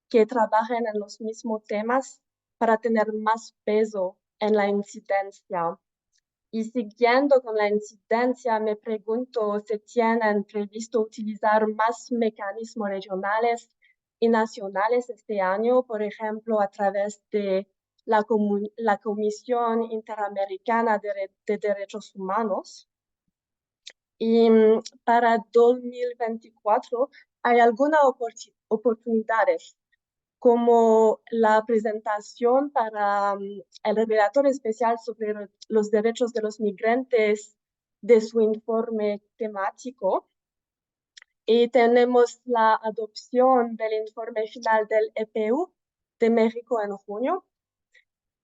que trabajen en los mismos temas para tener más peso en la incidencia. Y siguiendo con la incidencia, me pregunto si tienen previsto utilizar más mecanismos regionales y nacionales este año, por ejemplo, a través de la Comisión Interamericana de Derechos Humanos. Y para 2024 hay algunas oportunidades, como la presentación para el relator especial sobre los derechos de los migrantes de su informe temático. Y tenemos la adopción del informe final del EPU de México en junio.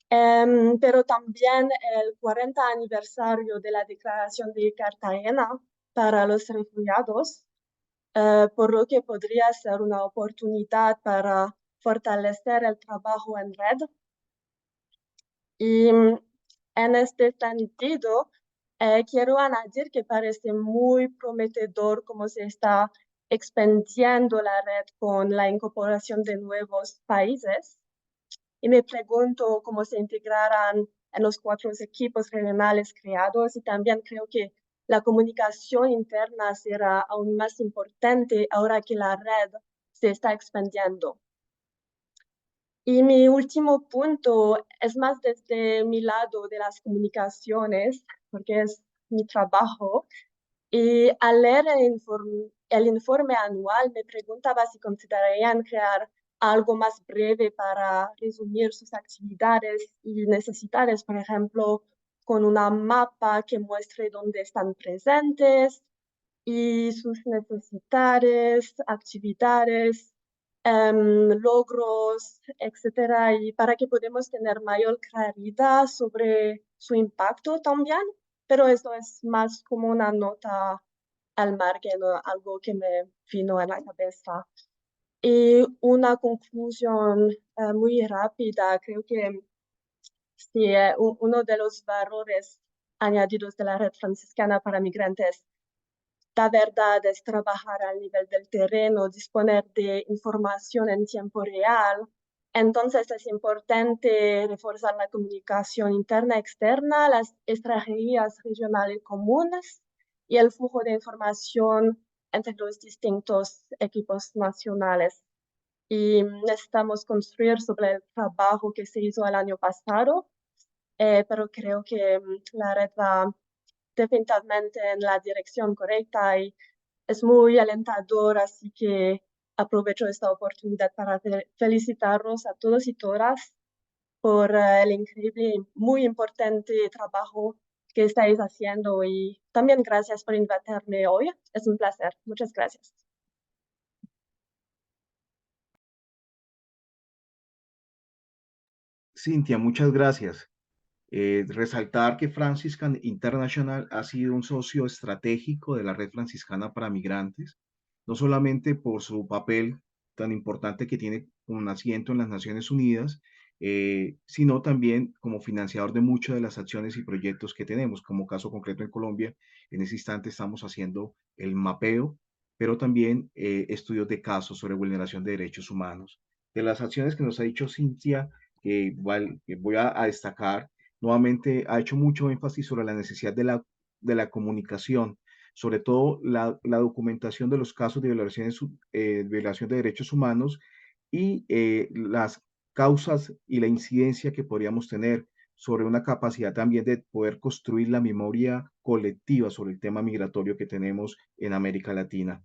Pero también el 40 aniversario de la Declaración de Cartagena para los refugiados, por lo que podría ser una oportunidad para fortalecer el trabajo en red. Y en este sentido, quiero añadir que parece muy prometedor cómo se está expandiendo la red con la incorporación de nuevos países. Y me pregunto cómo se integrarán en los 4 equipos regionales creados, y también creo que la comunicación interna será aún más importante ahora que la red se está expandiendo. Y mi último punto es más desde mi lado de las comunicaciones, porque es mi trabajo. Y al leer el informe anual, me preguntaba si considerarían crear algo más breve para resumir sus actividades y necesidades, por ejemplo, con una mapa que muestre dónde están presentes y sus necesidades, actividades, logros, etcétera, y para que podamos tener mayor claridad sobre su impacto también, pero eso es más como una nota al margen, o algo que me vino a la cabeza. Y una conclusión muy rápida, creo que sí, uno de los valores añadidos de la red franciscana para migrantes, la verdad, es trabajar al nivel del terreno, disponer de información en tiempo real Entonces es importante reforzar la comunicación interna y externa, las estrategias regionales comunes y el flujo de información entre los distintos equipos nacionales. Y necesitamos construir sobre el trabajo que se hizo el año pasado, pero creo que la red va definitivamente en la dirección correcta y es muy alentador, así que aprovecho esta oportunidad para felicitaros a todos y todas por el increíble y muy importante trabajo que estáis haciendo y también gracias por invitarme hoy. Es un placer. Muchas gracias. Cintia, muchas gracias. Resaltar que Franciscan International ha sido un socio estratégico de la Red Franciscana para Migrantes, no solamente por su papel tan importante que tiene un asiento en las Naciones Unidas, sino también como financiador de muchas de las acciones y proyectos que tenemos. Como caso concreto en Colombia, en ese instante estamos haciendo el mapeo, pero también estudios de casos sobre vulneración de derechos humanos. De las acciones que nos ha dicho Cintia, que voy a destacar, nuevamente ha hecho mucho énfasis sobre la necesidad de la comunicación, sobre todo la documentación de los casos de violación de derechos humanos y las causas y la incidencia que podríamos tener sobre una capacidad también de poder construir la memoria colectiva sobre el tema migratorio que tenemos en América Latina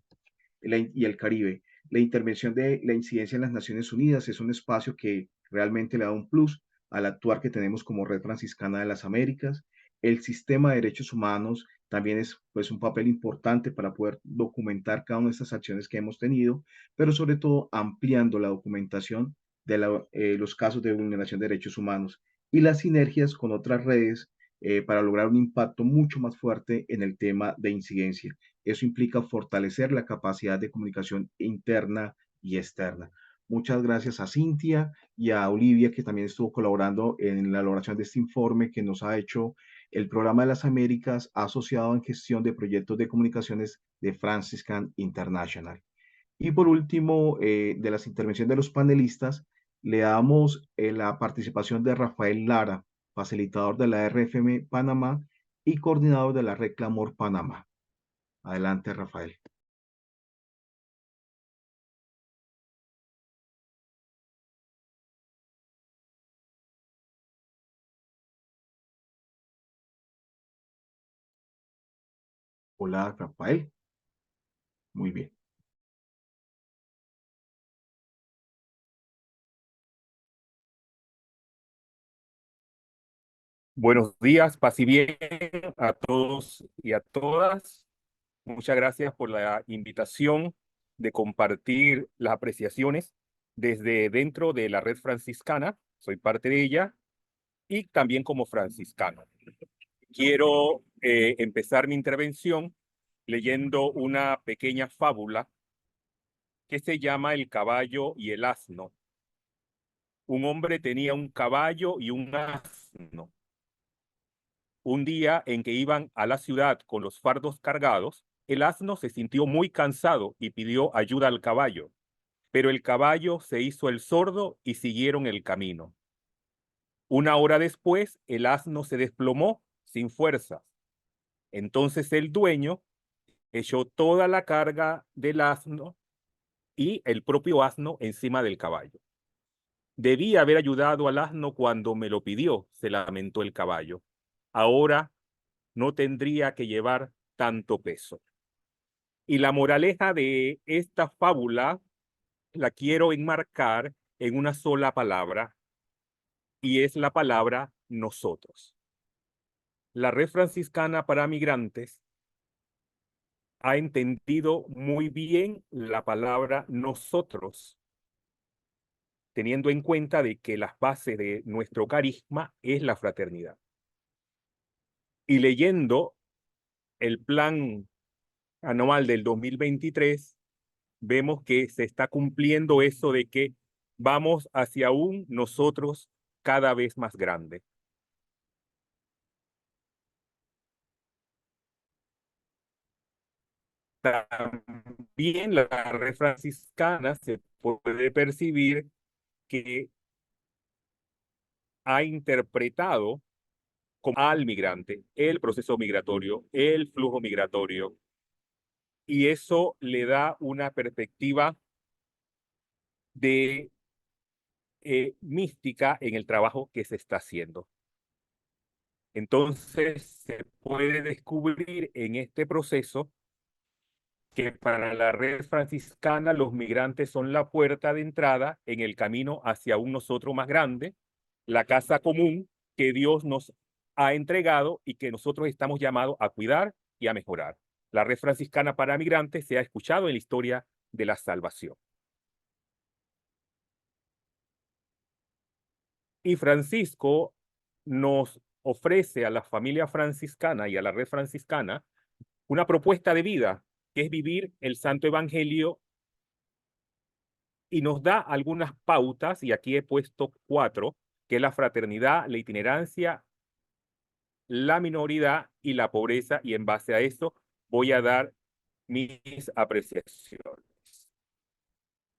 y el Caribe. La intervención de la incidencia en las Naciones Unidas es un espacio que realmente le da un plus al actuar que tenemos como Red Franciscana de las Américas. El sistema de derechos humanos también es pues un papel importante para poder documentar cada una de estas acciones que hemos tenido, pero sobre todo ampliando la documentación de los casos de vulneración de derechos humanos y las sinergias con otras redes para lograr un impacto mucho más fuerte en el tema de incidencia. Eso implica fortalecer la capacidad de comunicación interna y externa. Muchas gracias a Cintia y a Olivia, que también estuvo colaborando en la elaboración de este informe que nos ha hecho el Programa de las Américas asociado en gestión de proyectos de comunicaciones de Franciscan International. Y por último, de las intervenciones de los panelistas, le damos la participación de Rafael Lara, facilitador de la RFM Panamá y coordinador de la Red Clamor Panamá. Adelante, Rafael. Hola, Rafael. Muy bien. Buenos días, paz y bien a todos y a todas. Muchas gracias por la invitación de compartir las apreciaciones desde dentro de la Red Franciscana. Soy parte de ella y también como franciscano. Quiero empezar mi intervención leyendo una pequeña fábula que se llama El caballo y el asno. Un hombre tenía un caballo y un asno. Un día en que iban a la ciudad con los fardos cargados, el asno se sintió muy cansado y pidió ayuda al caballo, pero el caballo se hizo el sordo y siguieron el camino. Una hora después, el asno se desplomó sin fuerzas. Entonces el dueño echó toda la carga del asno y el propio asno encima del caballo. Debí haber ayudado al asno cuando me lo pidió, se lamentó el caballo. Ahora no tendría que llevar tanto peso. Y la moraleja de esta fábula la quiero enmarcar en una sola palabra, y es la palabra nosotros. La Red Franciscana para Migrantes ha entendido muy bien la palabra nosotros, teniendo en cuenta de que las bases de nuestro carisma es la fraternidad. Y leyendo el plan anual del 2023, vemos que se está cumpliendo eso de que vamos hacia un nosotros cada vez más grande. También la red franciscana se puede percibir que ha interpretado como al migrante, el proceso migratorio, el flujo migratorio, y eso le da una perspectiva de mística en el trabajo que se está haciendo. Entonces, se puede descubrir en este proceso que para la red franciscana los migrantes son la puerta de entrada en el camino hacia un nosotros más grande, la casa común que Dios nos ha entregado y que nosotros estamos llamados a cuidar y a mejorar. La red franciscana para migrantes se ha escuchado en la historia de la salvación. Y Francisco nos ofrece a la familia franciscana y a la red franciscana una propuesta de vida, que es vivir el Santo Evangelio, y nos da algunas pautas, y aquí he puesto 4, que es la fraternidad, la itinerancia, la minoridad y la pobreza, y en base a eso voy a dar mis apreciaciones.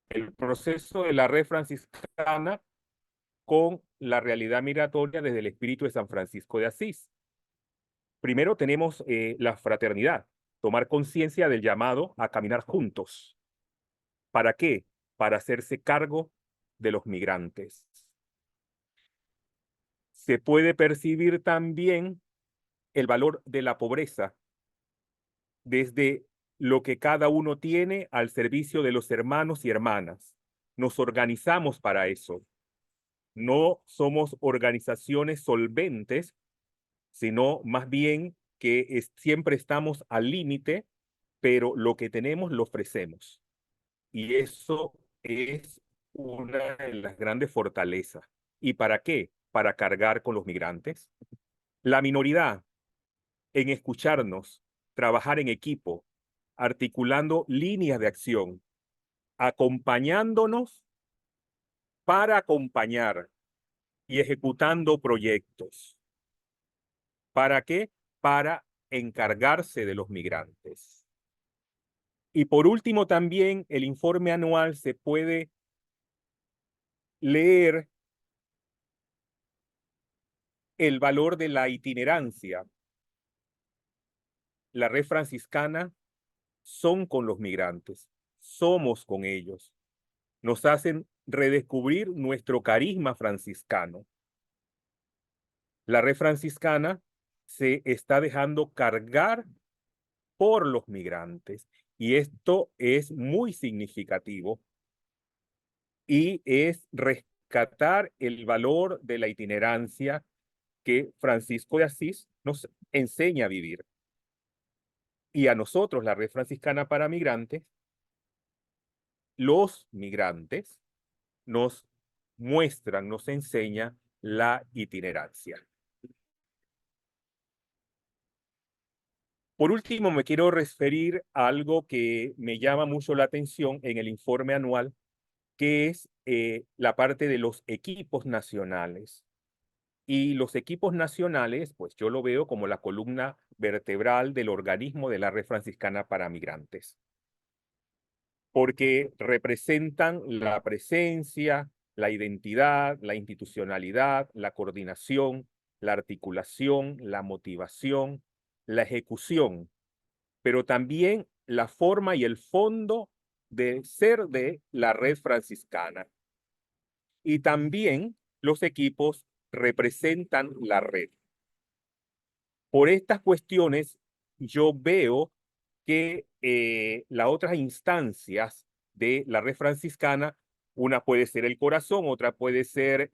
El proceso de la red franciscana con la realidad migratoria desde el espíritu de San Francisco de Asís. Primero tenemos la fraternidad, tomar conciencia del llamado a caminar juntos. ¿Para qué? Para hacerse cargo de los migrantes. Se puede percibir también el valor de la pobreza desde lo que cada uno tiene al servicio de los hermanos y hermanas. Nos organizamos para eso. No somos organizaciones solventes, sino más bien que siempre estamos al límite, pero lo que tenemos lo ofrecemos. Y eso es una de las grandes fortalezas. ¿Y para qué? Para cargar con los migrantes. La minoridad, en escucharnos, trabajar en equipo, articulando líneas de acción, acompañándonos para acompañar y ejecutando proyectos. ¿Para qué? Para encargarse de los migrantes. Y por último, también el informe anual se puede leer el valor de la itinerancia. La red franciscana son con los migrantes, somos con ellos. Nos hacen redescubrir nuestro carisma franciscano. La red franciscana se está dejando cargar por los migrantes, y esto es muy significativo y es rescatar el valor de la itinerancia que Francisco de Asís nos enseña a vivir. Y a nosotros, la Red Franciscana para Migrantes, los migrantes nos muestran, nos enseña la itinerancia. Por último, me quiero referir a algo que me llama mucho la atención en el informe anual, que es la parte de los equipos nacionales. Y los equipos nacionales, pues yo lo veo como la columna vertebral del organismo de la Red Franciscana para Migrantes, porque representan la presencia, la identidad, la institucionalidad, la coordinación, la articulación, la motivación, la ejecución, pero también la forma y el fondo de ser de la Red Franciscana. Y también los equipos representan la red. Por estas cuestiones, yo veo que las otras instancias de la red franciscana, una puede ser el corazón, otra puede ser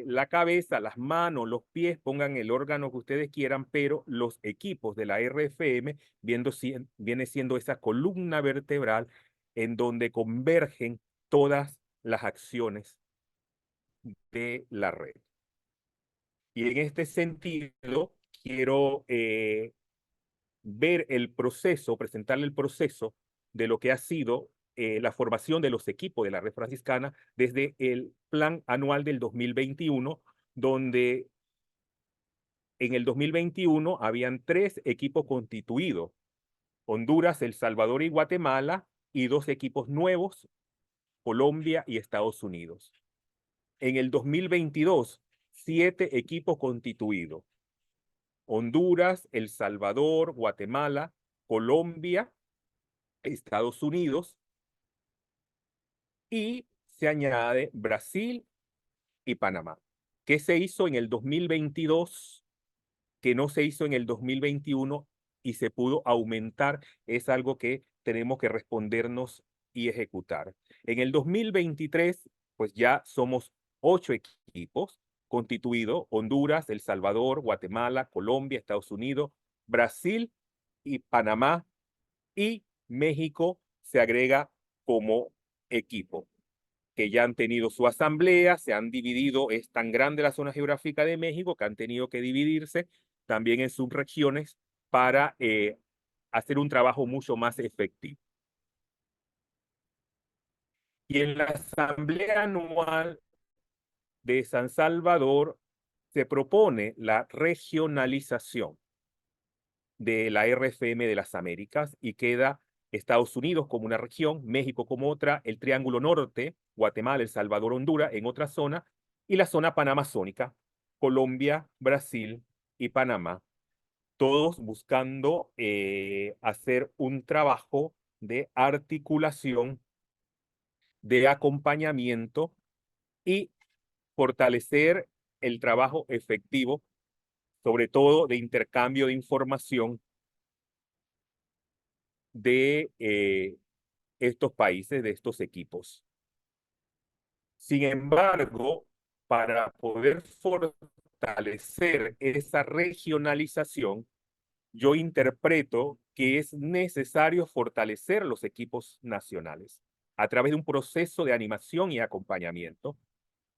la cabeza, las manos, los pies, pongan el órgano que ustedes quieran, pero los equipos de la RFM viene siendo esa columna vertebral en donde convergen todas las acciones de la red. Y en este sentido, quiero ver el proceso, presentarle el proceso de lo que ha sido la formación de los equipos de la Red Franciscana desde el plan anual del 2021, donde en el 2021 habían 3 equipos constituidos: Honduras, El Salvador y Guatemala, y 2 equipos nuevos, Colombia y Estados Unidos. En el 2022 7 equipos constituidos: Honduras, El Salvador, Guatemala, Colombia, Estados Unidos, y se añade Brasil y Panamá. ¿Qué se hizo en el 2022 que no se hizo en el 2021 y se pudo aumentar? Es algo que tenemos que respondernos y ejecutar. En el 2023, pues ya somos 8 equipos constituidos: Honduras, El Salvador, Guatemala, Colombia, Estados Unidos, Brasil y Panamá, y México se agrega como equipo, que ya han tenido su asamblea, se han dividido. Es tan grande la zona geográfica de México que han tenido que dividirse también en subregiones para hacer un trabajo mucho más efectivo. Y en la asamblea anual de San Salvador se propone la regionalización de la RFM de las Américas, y queda Estados Unidos como una región, México como otra, el Triángulo Norte, Guatemala, El Salvador, Honduras en otra zona, y la zona panamazónica, Colombia, Brasil y Panamá, todos buscando hacer un trabajo de articulación, de acompañamiento y fortalecer el trabajo efectivo, sobre todo de intercambio de información de estos países, de estos equipos. Sin embargo, para poder fortalecer esa regionalización, yo interpreto que es necesario fortalecer los equipos nacionales a través de un proceso de animación y acompañamiento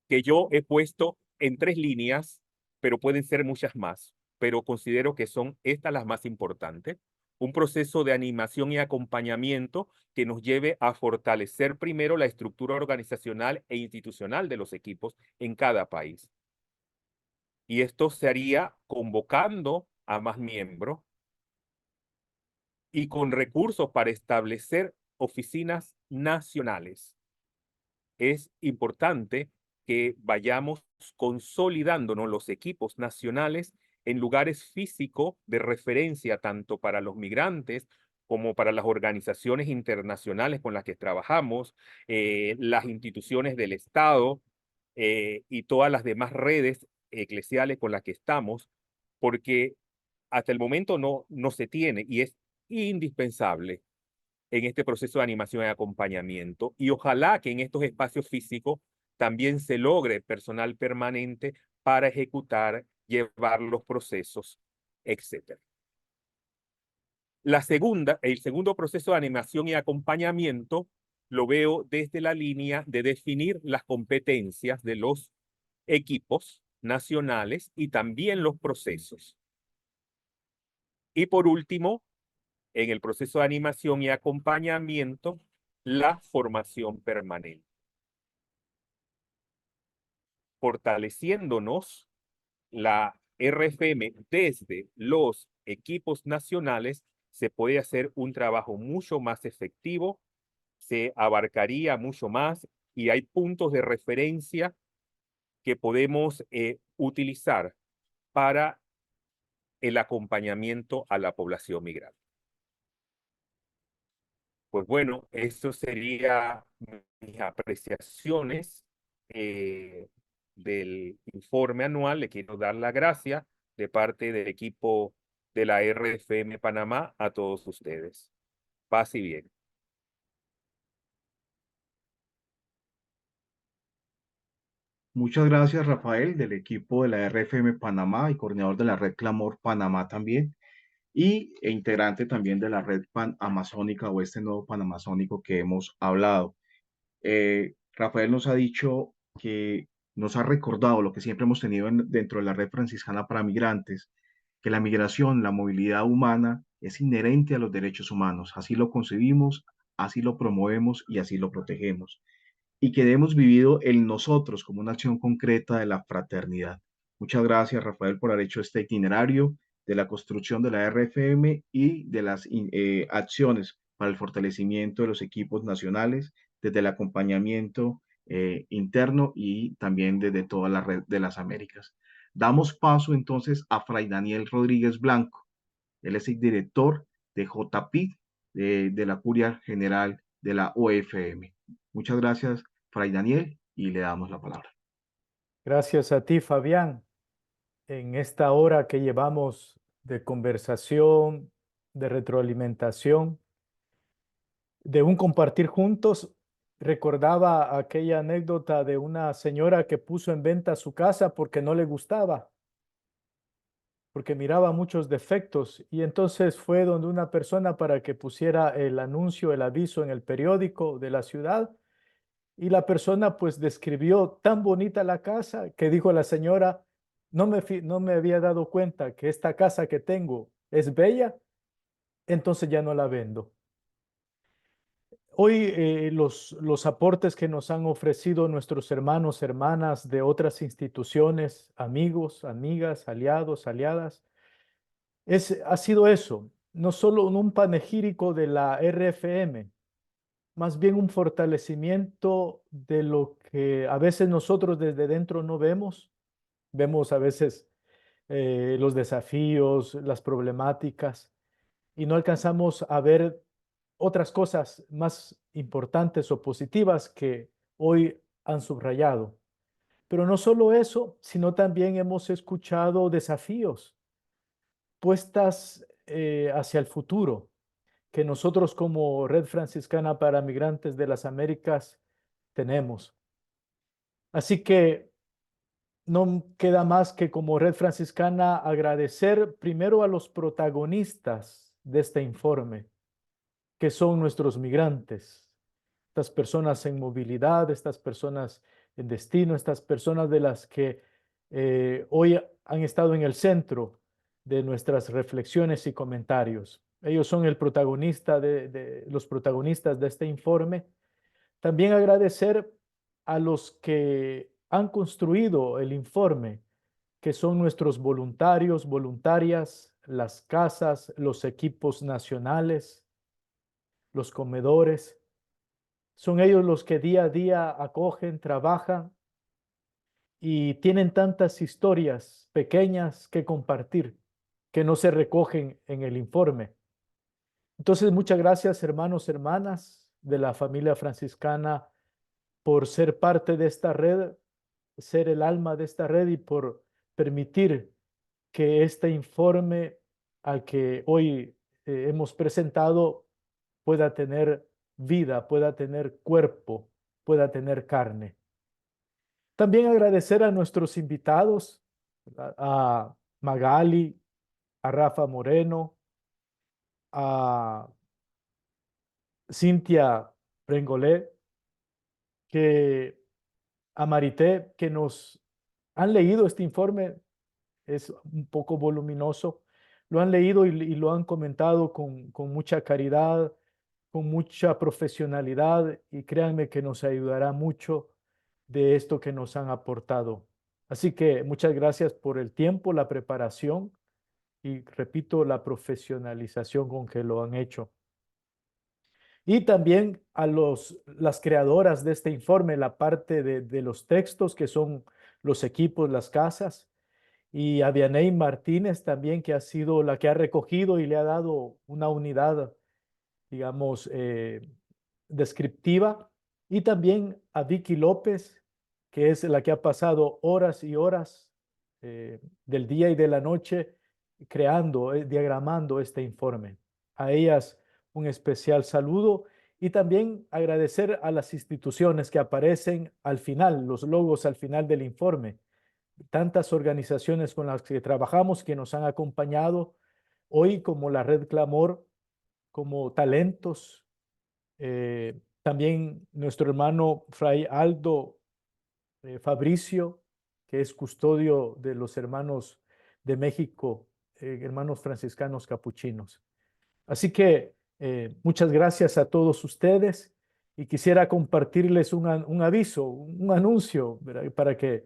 que yo he puesto en 3 líneas, pero pueden ser muchas más, pero considero que son estas las más importantes. Un proceso de animación y acompañamiento que nos lleve a fortalecer primero la estructura organizacional e institucional de los equipos en cada país. Y esto se haría convocando a más miembros y con recursos para establecer oficinas nacionales. Es importante que vayamos consolidándonos los equipos nacionales en lugares físicos de referencia, tanto para los migrantes como para las organizaciones internacionales con las que trabajamos, las instituciones del Estado y todas las demás redes eclesiales con las que estamos, porque hasta el momento no se tiene, y es indispensable en este proceso de animación y acompañamiento. Y ojalá que en estos espacios físicos también se logre personal permanente para ejecutar, llevar los procesos, etc. El segundo proceso de animación y acompañamiento lo veo desde la línea de definir las competencias de los equipos nacionales y también los procesos. Y por último, en el proceso de animación y acompañamiento, la formación permanente, fortaleciéndonos la RFM desde los equipos nacionales. Se puede hacer un trabajo mucho más efectivo, se abarcaría mucho más, y hay puntos de referencia que podemos utilizar para el acompañamiento a la población migrante. Pues bueno, eso sería mis apreciaciones del informe anual. Le quiero dar las gracias de parte del equipo de la RFM Panamá a todos ustedes. Paz y bien. Muchas gracias, Rafael, del equipo de la RFM Panamá y coordinador de la red Clamor Panamá también, e integrante también de la red Pan-Amazónica o este nuevo Panamazónico que hemos hablado. Rafael nos ha dicho que nos ha recordado lo que siempre hemos tenido dentro de la red franciscana para migrantes, que la migración, la movilidad humana es inherente a los derechos humanos. Así lo concebimos, así lo promovemos y así lo protegemos, y que hemos vivido en nosotros como una acción concreta de la fraternidad. Muchas gracias, Rafael, por haber hecho este itinerario de la construcción de la RFM y de las acciones para el fortalecimiento de los equipos nacionales, desde el acompañamiento interno y también desde toda la red de las Américas. Damos paso entonces a Fray Daniel Rodríguez Blanco. Él es el director de JPID, de la Curia General de la OFM. Muchas gracias, Fray Daniel, y le damos la palabra. Gracias a ti, Fabián. En esta hora que llevamos de conversación, de retroalimentación, de un compartir juntos, recordaba aquella anécdota de una señora que puso en venta su casa porque no le gustaba, porque miraba muchos defectos, y entonces fue donde una persona para que pusiera el anuncio, el aviso en el periódico de la ciudad, y la persona pues describió tan bonita la casa que dijo la señora: no me había dado cuenta que esta casa que tengo es bella, entonces ya no la vendo. Hoy los aportes que nos han ofrecido nuestros hermanos, hermanas de otras instituciones, amigos, amigas, aliados, aliadas, ha sido eso, no solo un panegírico de la RFM, más bien un fortalecimiento de lo que a veces nosotros desde dentro no vemos. Vemos a veces los desafíos, las problemáticas, y no alcanzamos a ver otras cosas más importantes o positivas que hoy han subrayado. Pero no solo eso, sino también hemos escuchado desafíos puestas hacia el futuro, que nosotros como Red Franciscana para Migrantes de las Américas tenemos. Así que no queda más que como Red Franciscana agradecer primero a los protagonistas de este informe, que son nuestros migrantes, estas personas en movilidad, estas personas en destino, estas personas de las que hoy han estado en el centro de nuestras reflexiones y comentarios. Ellos son los protagonistas de este informe. También agradecer a los que han construido el informe, que son nuestros voluntarios, voluntarias, las casas, los equipos nacionales, los comedores. Son ellos los que día a día acogen, trabajan y tienen tantas historias pequeñas que compartir que no se recogen en el informe. Entonces, muchas gracias, hermanos, hermanas de la familia franciscana, por ser parte de esta red, ser el alma de esta red, y por permitir que este informe al que hoy hemos presentado pueda tener vida, pueda tener cuerpo, pueda tener carne. También agradecer a nuestros invitados, a Magali, a Rafa Moreno, a Cintia Brengolé, a Marité, que nos han leído este informe. Es un poco voluminoso. Lo han leído y lo han comentado con mucha caridad, con mucha profesionalidad, y créanme que nos ayudará mucho de esto que nos han aportado. Así que muchas gracias por el tiempo, la preparación y, repito, la profesionalización con que lo han hecho. Y también a las creadoras de este informe, la parte de los textos, que son los equipos, las casas, y a Vianey Martínez también, que ha sido la que ha recogido y le ha dado una unidad, digamos, descriptiva, y también a Vicky López, que es la que ha pasado horas y horas del día y de la noche creando, diagramando este informe. A ellas un especial saludo, y también agradecer a las instituciones que aparecen al final, los logos al final del informe. Tantas organizaciones con las que trabajamos que nos han acompañado hoy, como la Red Clamor, como Talentos, también nuestro hermano Fray Aldo Fabricio, que es custodio de los hermanos de México, hermanos franciscanos capuchinos. Así que muchas gracias a todos ustedes, y quisiera compartirles un aviso, un anuncio, ¿verdad?, para que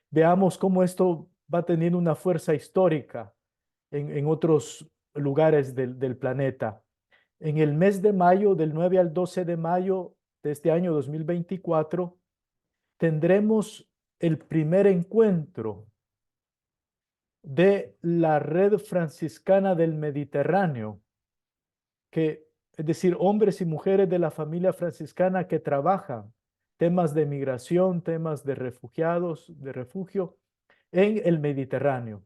veamos cómo esto va teniendo una fuerza histórica en otros lugares del planeta. En el mes de mayo, del 9 al 12 de mayo de este año 2024, tendremos el primer encuentro de la Red Franciscana del Mediterráneo, es decir, hombres y mujeres de la familia franciscana que trabajan temas de migración, temas de refugiados, de refugio en el Mediterráneo.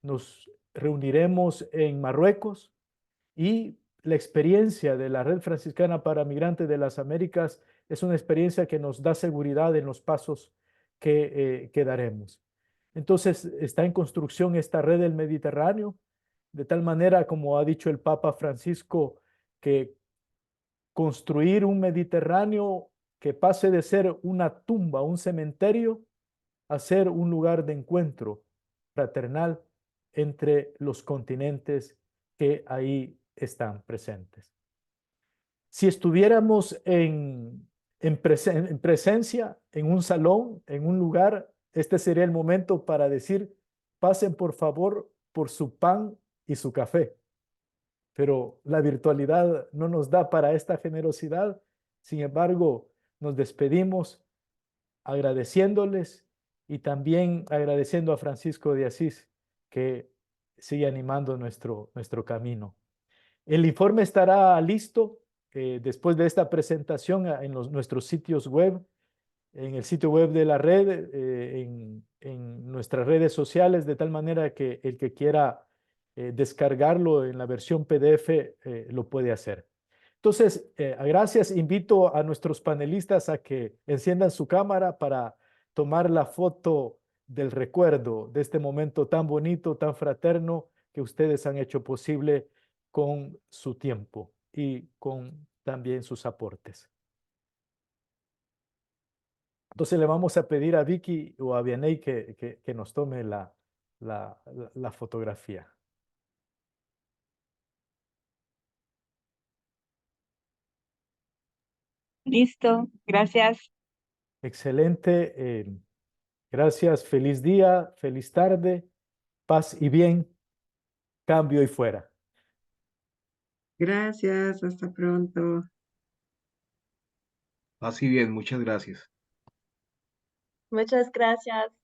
Nos reuniremos en Marruecos y la experiencia de la Red Franciscana para Migrantes de las Américas es una experiencia que nos da seguridad en los pasos que daremos. Entonces, está en construcción esta red del Mediterráneo, de tal manera, como ha dicho el Papa Francisco, que construir un Mediterráneo que pase de ser una tumba, un cementerio, a ser un lugar de encuentro fraternal entre los continentes que ahí están presentes. Si estuviéramos en presencia, en un salón, en un lugar, este sería el momento para decir, pasen por favor por su pan y su café. Pero la virtualidad no nos da para esta generosidad. Sin embargo, nos despedimos agradeciéndoles y también agradeciendo a Francisco de Asís que sigue animando nuestro camino. El informe estará listo después de esta presentación en nuestros sitios web, en el sitio web de la red, en nuestras redes sociales, de tal manera que el que quiera descargarlo en la versión PDF lo puede hacer. Entonces, gracias. Invito a nuestros panelistas a que enciendan su cámara para tomar la foto del recuerdo de este momento tan bonito, tan fraterno que ustedes han hecho posible con su tiempo y con también sus aportes. Entonces le vamos a pedir a Vicky o a Vianey que nos tome la fotografía. Listo, gracias. Excelente. Gracias. Feliz día, feliz tarde, paz y bien, cambio y fuera. Gracias, hasta pronto. Así bien, muchas gracias. Muchas gracias.